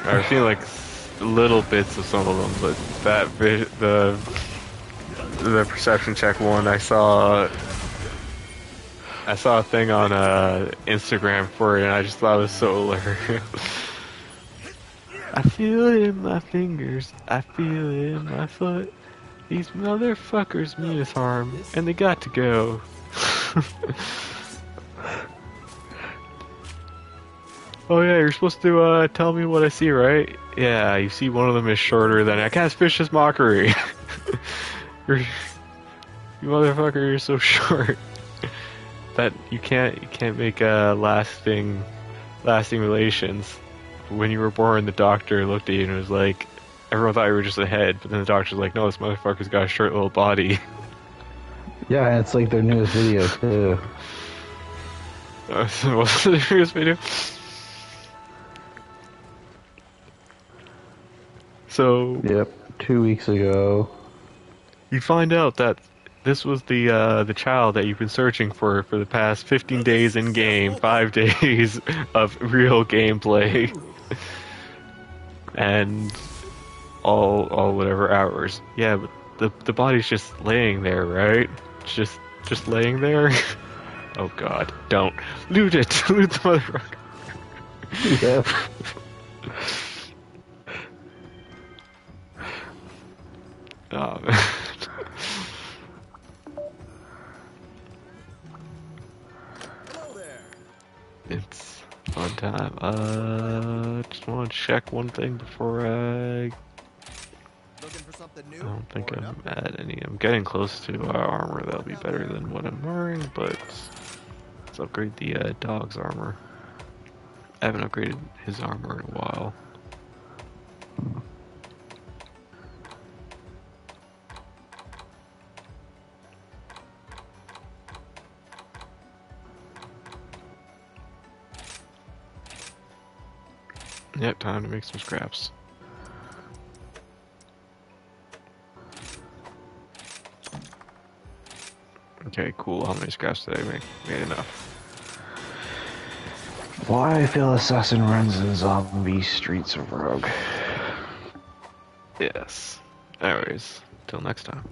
I've seen like little bits of some of them, but the perception check one, I saw a thing on Instagram for it, and I just thought it was so hilarious. I feel it in my fingers, I feel it in my foot. These motherfuckers mean us harm, and they got to go. Oh yeah, you're supposed to tell me what I see, right? Yeah, you see one of them is shorter than I can't fish this mockery. You motherfucker, you're so short that you can't make lasting relations. When you were born, the doctor looked at you and was like, everyone thought you were just a head, but then the doctor's like, no, this motherfucker's got a short little body. Yeah, and it's like their newest video too. What's the newest video? So Yep, 2 weeks ago. you find out that this was the child that you've been searching for the past 15 days in game, 5 days of real gameplay, and all whatever hours. Yeah, but the body's just laying there, right? It's just laying there. Oh God, don't loot it, loot the motherfucker. Yeah. Oh, man. Hello there. It's fun time. Just want to check one thing before I Looking for something new? don't think Or I'm enough? at any. I'm getting close to armor that'll be better than what I'm wearing, but let's upgrade the dog's armor. I haven't upgraded his armor in a while. Yep, time to make some scraps. Okay, cool. How many scraps did I make? Made enough. Why I feel Assassin runs in zombie Streets of Rogue. Yes. Anyways, till next time.